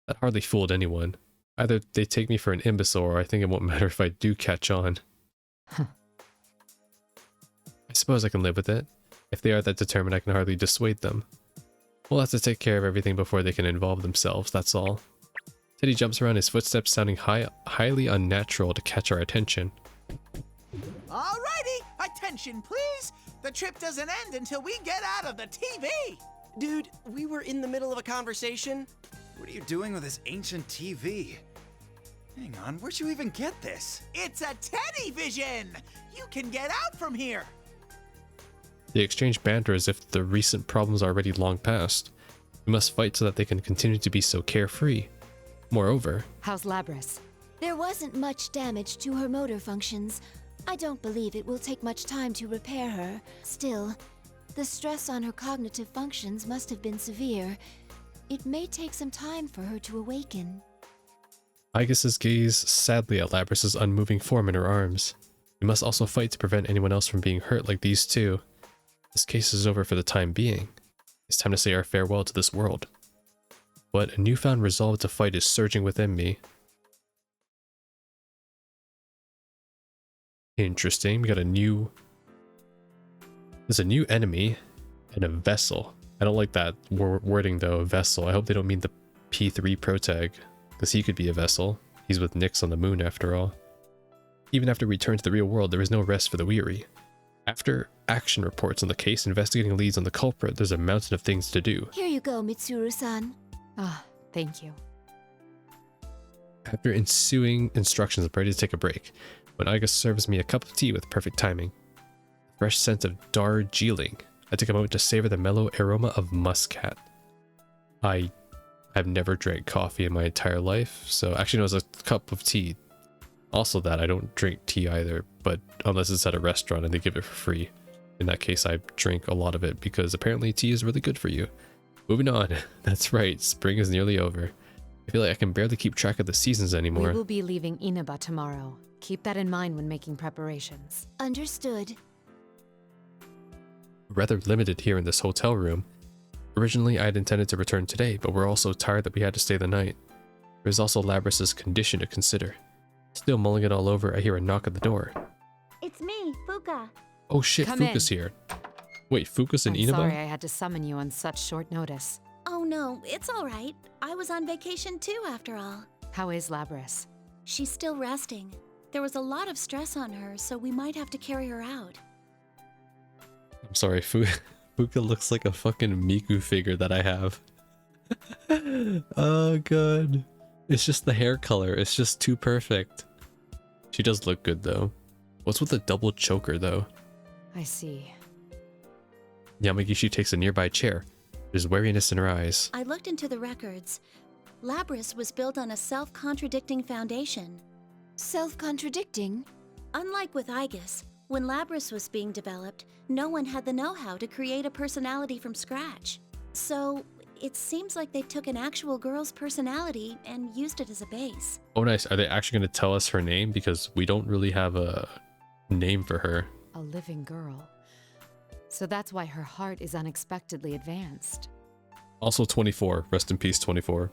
That hardly fooled anyone. Either they take me for an imbecile, or I think it won't matter if I do catch on. I suppose I can live with it. If they are that determined, I can hardly dissuade them. We'll have to take care of everything before they can involve themselves, that's all. Teddy jumps around, his footsteps sounding highly unnatural to catch our attention. Alrighty, attention please! The trip doesn't end until we get out of the TV! Dude, we were in the middle of a conversation. What are you doing with this ancient TV? Hang on, where'd you even get this? It's a Teddy Vision! You can get out from here! They exchange banter as if the recent problems are already long past. We must fight so that they can continue to be so carefree. Moreover... How's Labris? There wasn't much damage to her motor functions. I don't believe it will take much time to repair her. Still, the stress on her cognitive functions must have been severe. It may take some time for her to awaken. Aigis gaze sadly at Labris's unmoving form in her arms. We must also fight to prevent anyone else from being hurt like these two. This case is over for the time being. It's time to say our farewell to this world. But a newfound resolve to fight is surging within me. Interesting. We got there's a new enemy and a vessel. I don't like that wording though, a vessel. I hope they don't mean the P3 protag, because he could be a vessel. He's with Nyx on the moon after all. Even after we return to the real world, there is no rest for the weary. After action reports on the case, investigating leads on the culprit, there's a mountain of things to do. Here you go, Mitsuru-san. Ah, thank you. After ensuing instructions, I'm ready to take a break, when Aiga serves me a cup of tea with perfect timing. The fresh scent of Darjeeling. I take a moment to savor the mellow aroma of muscat. I've never drank coffee in my entire life, so actually no, it's a cup of tea. Also that, I don't drink tea either, but unless it's at a restaurant and they give it for free. In that case, I drink a lot of it because apparently tea is really good for you. Moving on. That's right, spring is nearly over. I feel like I can barely keep track of the seasons anymore. We will be leaving Inaba tomorrow. Keep that in mind when making preparations. Understood. Rather limited here in this hotel room. Originally, I had intended to return today, but we're all so tired that we had to stay the night. There's also Labrys's condition to consider. Still mulling it all over, I hear a knock at the door. It's me, Fuuka. Oh shit, Come Fuuka's in. here. Wait, Fuuka's in I'm Inaba? sorry I had to summon you on such short notice. Oh no, it's all right. I was on vacation too, after all. How is Labrys? She's still resting. There was a lot of stress on her, so we might have to carry her out. I'm sorry, Fuuka looks like a fucking Miku figure that I have. Oh god. It's just the hair color, it's just too perfect. She does look good though. What's with the double choker though? I see. Yamagishi takes a nearby chair. There's wariness in her eyes. I looked into the records. Labrys was built on a self-contradicting foundation. Self-contradicting? Unlike with Aegis, when Labrys was being developed, no one had the know-how to create a personality from scratch. So, it seems like they took an actual girl's personality and used it as a base. Oh nice, are they actually going to tell us her name? Because we don't really have a name for her. A living girl. So that's why her heart is unexpectedly advanced. Also 24, rest in peace 24.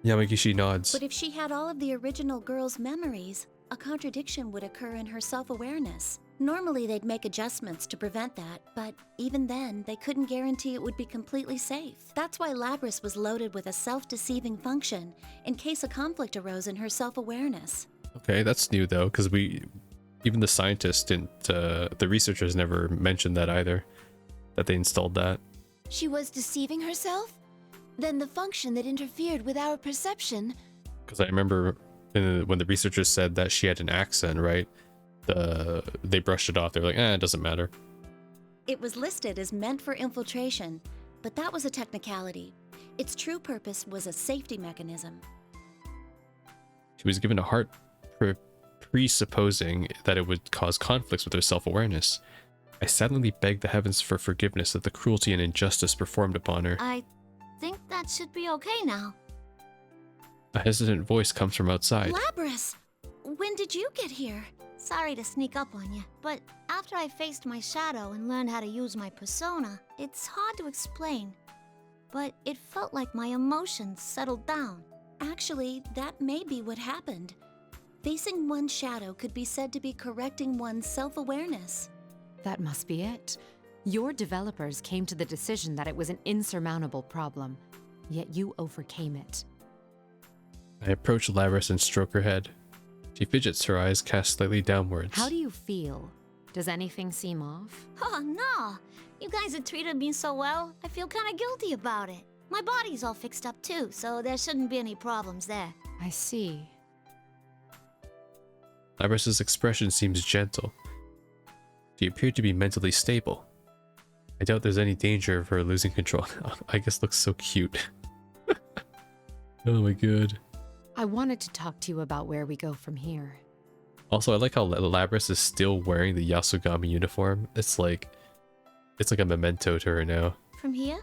Yamagishi nods. But if she had all of the original girl's memories, a contradiction would occur in her self-awareness. Normally they'd make adjustments to prevent that, but even then, they couldn't guarantee it would be completely safe. That's why Labrys was loaded with a self-deceiving function, in case a conflict arose in her self-awareness. Okay, that's new though, because even the scientists didn't, the researchers never mentioned that either, that they installed that. She was deceiving herself? Then the function that interfered with our perception... Because I remember when the researchers said that she had an accent, right? They brushed it off. They were like, it doesn't matter. It was listed as meant for infiltration, but that was a technicality. Its true purpose was a safety mechanism. She was given a heart presupposing that it would cause conflicts with her self-awareness. I silently begged the heavens for forgiveness of the cruelty and injustice performed upon her. I think that should be okay now. A hesitant voice comes from outside. Labrys! When did you get here? Sorry to sneak up on you, but after I faced my shadow and learned how to use my persona, it's hard to explain. But it felt like my emotions settled down. Actually, that may be what happened. Facing one's shadow could be said to be correcting one's self-awareness. That must be it. Your developers came to the decision that it was an insurmountable problem, yet you overcame it. I approach Labrys and stroke her head. She fidgets, her eyes cast slightly downwards. How do you feel? Does anything seem off? Oh, no. You guys have treated me so well, I feel kind of guilty about it. My body's all fixed up too, so there shouldn't be any problems there. I see. Labrys's expression seems gentle. She appeared to be mentally stable. I doubt there's any danger of her losing control. I guess looks so cute. Oh my god. I wanted to talk to you about where we go from here. Also, I like how Labrys is still wearing the Yasugami uniform. It's like a memento to her now. From here?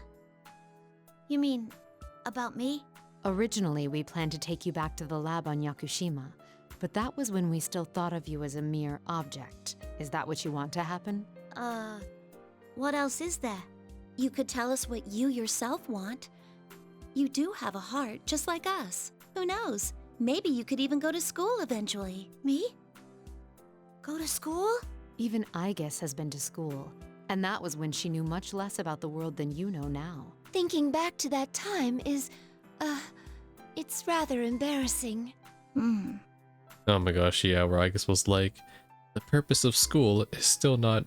You mean, about me? Originally, we planned to take you back to the lab on Yakushima, but that was when we still thought of you as a mere object. Is that what you want to happen? What else is there? You could tell us what you yourself want. You do have a heart, just like us. Who knows? Maybe you could even go to school eventually. Me? Go to school? Even Aigis has been to school, and that was when she knew much less about the world than you know now. Thinking back to that time is, it's rather embarrassing. Oh my gosh, yeah, where I guess was like, the purpose of school is still not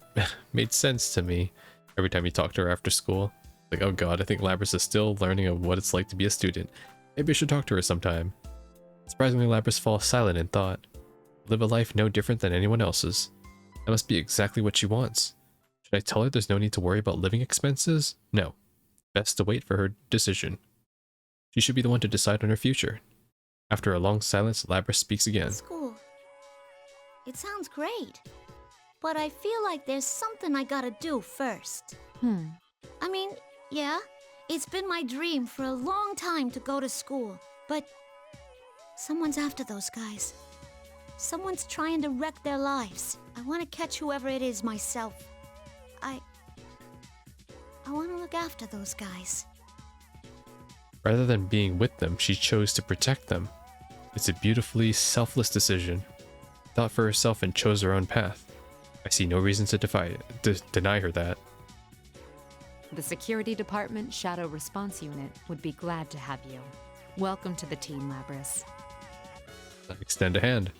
made sense to me every time you talk to her after school. Like, oh god, I think Labrys is still learning of what it's like to be a student. Maybe I should talk to her sometime. Surprisingly, Labrys falls silent in thought. Live a life no different than anyone else's. That must be exactly what she wants. Should I tell her there's no need to worry about living expenses? No. Best to wait for her decision. She should be the one to decide on her future. After a long silence, Labrys speaks again. School. It sounds great. But I feel like there's something I gotta do first. I mean, yeah, it's been my dream for a long time to go to school, but someone's after those guys. Someone's trying to wreck their lives. I want to catch whoever it is myself. I want to look after those guys. Rather than being with them, she chose to protect them. It's a beautifully selfless decision. Thought for herself and chose her own path. I see no reason to deny her that. The Security Department Shadow Response Unit would be glad to have you. Welcome to the team, Labrys. I extend a hand.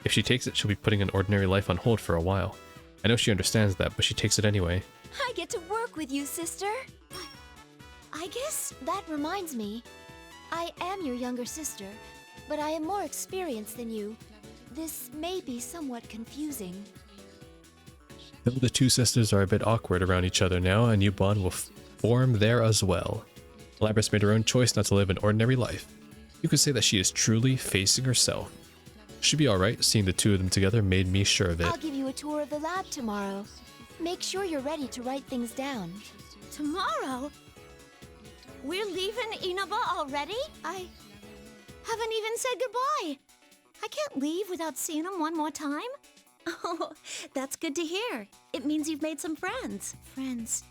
If she takes it, she'll be putting an ordinary life on hold for a while. I know she understands that, but she takes it anyway. I get to work with you, sister. I guess That reminds me. I am your younger sister, but I am more experienced than you. This may be somewhat confusing. Though the two sisters are a bit awkward around each other now, a new bond will form there as well. Labrys made her own choice not to live an ordinary life. You could say that she is truly facing herself. She'd be alright, seeing the two of them together made me sure of it. I'll give you a tour of the lab tomorrow. Make sure you're ready to write things down. tomorrow? We're leaving Inaba already? I haven't even said goodbye. I can't leave without seeing him one more time. Oh, that's good to hear. It means you've made some friends. Friends.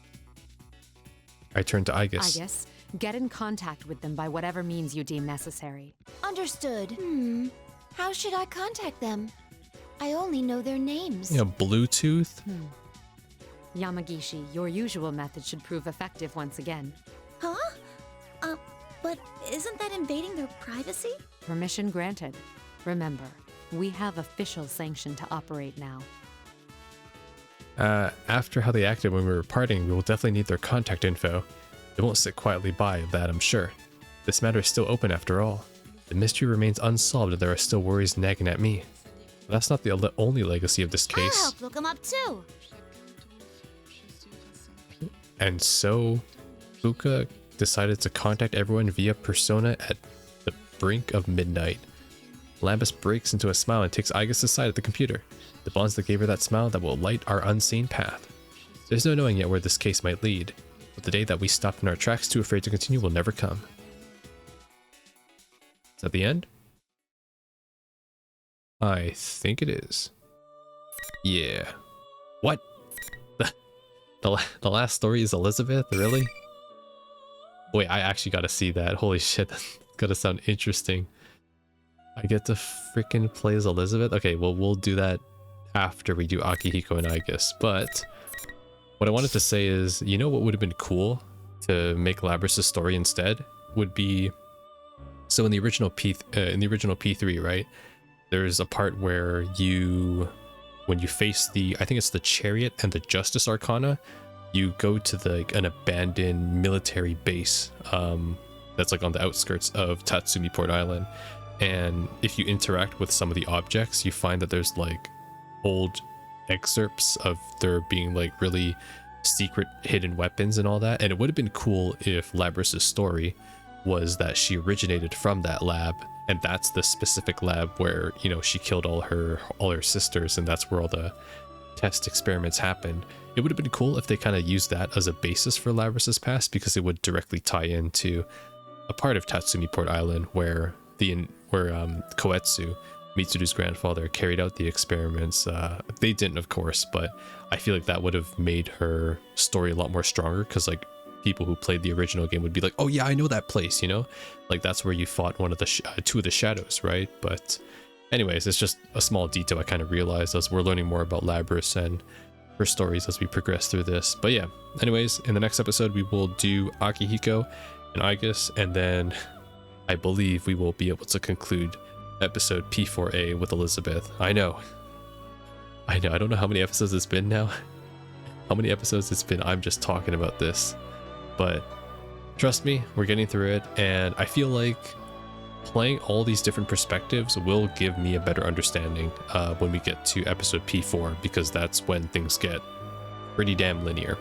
I turn to Aigis. Aigis, get in contact with them by whatever means you deem necessary. Understood. How should I contact them? I only know their names. You know, Bluetooth? Yamagishi, your usual method should prove effective once again. Huh? But isn't that invading their privacy? Permission granted. Remember, we have official sanction to operate now. After how they acted when we were parting, we will definitely need their contact info. They won't sit quietly by of that, I'm sure. This matter is still open after all. The mystery remains unsolved and there are still worries nagging at me. But that's not the only legacy of this I'll case. help look him up too. And so, Fuuka decided to contact everyone via persona at the brink of midnight. Labrys breaks into a smile and takes Aigis' side at the computer. The bonds that gave her that smile that will light our unseen path. There's no knowing yet where this case might lead, but the day that we stopped in our tracks too afraid to continue will never come. Is that the end? I think it is. Yeah. What? The last story is Elizabeth? Really? Wait, I actually gotta see that. Holy shit, that's gotta sound interesting. I get to freaking play as Elizabeth? Okay, well, we'll do that after we do Akihiko and Aigis. But what I wanted to say is, you know what would have been cool to make Labrys' story instead? Would be, so in the original P3, right? There's a part where when you face I think it's the Chariot and the Justice Arcana, you go to an abandoned military base that's like on the outskirts of Tatsumi Port Island. And if you interact with some of the objects, you find that there's like old excerpts of there being like really secret hidden weapons and all that. And it would have been cool if Labrys' story was that she originated from that lab, and that's the specific lab where, you know, she killed all her sisters, and that's where all the test experiments happened. It would have been cool if they kind of used that as a basis for Labrys' past, because it would directly tie into a part of Tatsumi Port Island where Koetsu, Mitsuru's grandfather, carried out the experiments. They didn't, of course, but I feel like that would have made her story a lot more stronger, because like people who played the original game would be like, oh yeah, I know that place, you know, like that's where you fought one of the two of the shadows, right? But anyways, it's just a small detail I kind of realized as we're learning more about Labrys and her stories as we progress through this. But yeah, anyways, in the next episode we will do Akihiko and Aigis, and then I believe we will be able to conclude episode P4A with Elizabeth. I know, I don't know how many episodes it's been now. How many episodes it's been, I'm just talking about this. But trust me, we're getting through it, and I feel like playing all these different perspectives will give me a better understanding when we get to episode P4, because that's when things get pretty damn linear.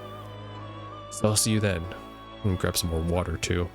So I'll see you then. I'm gonna grab some more water too.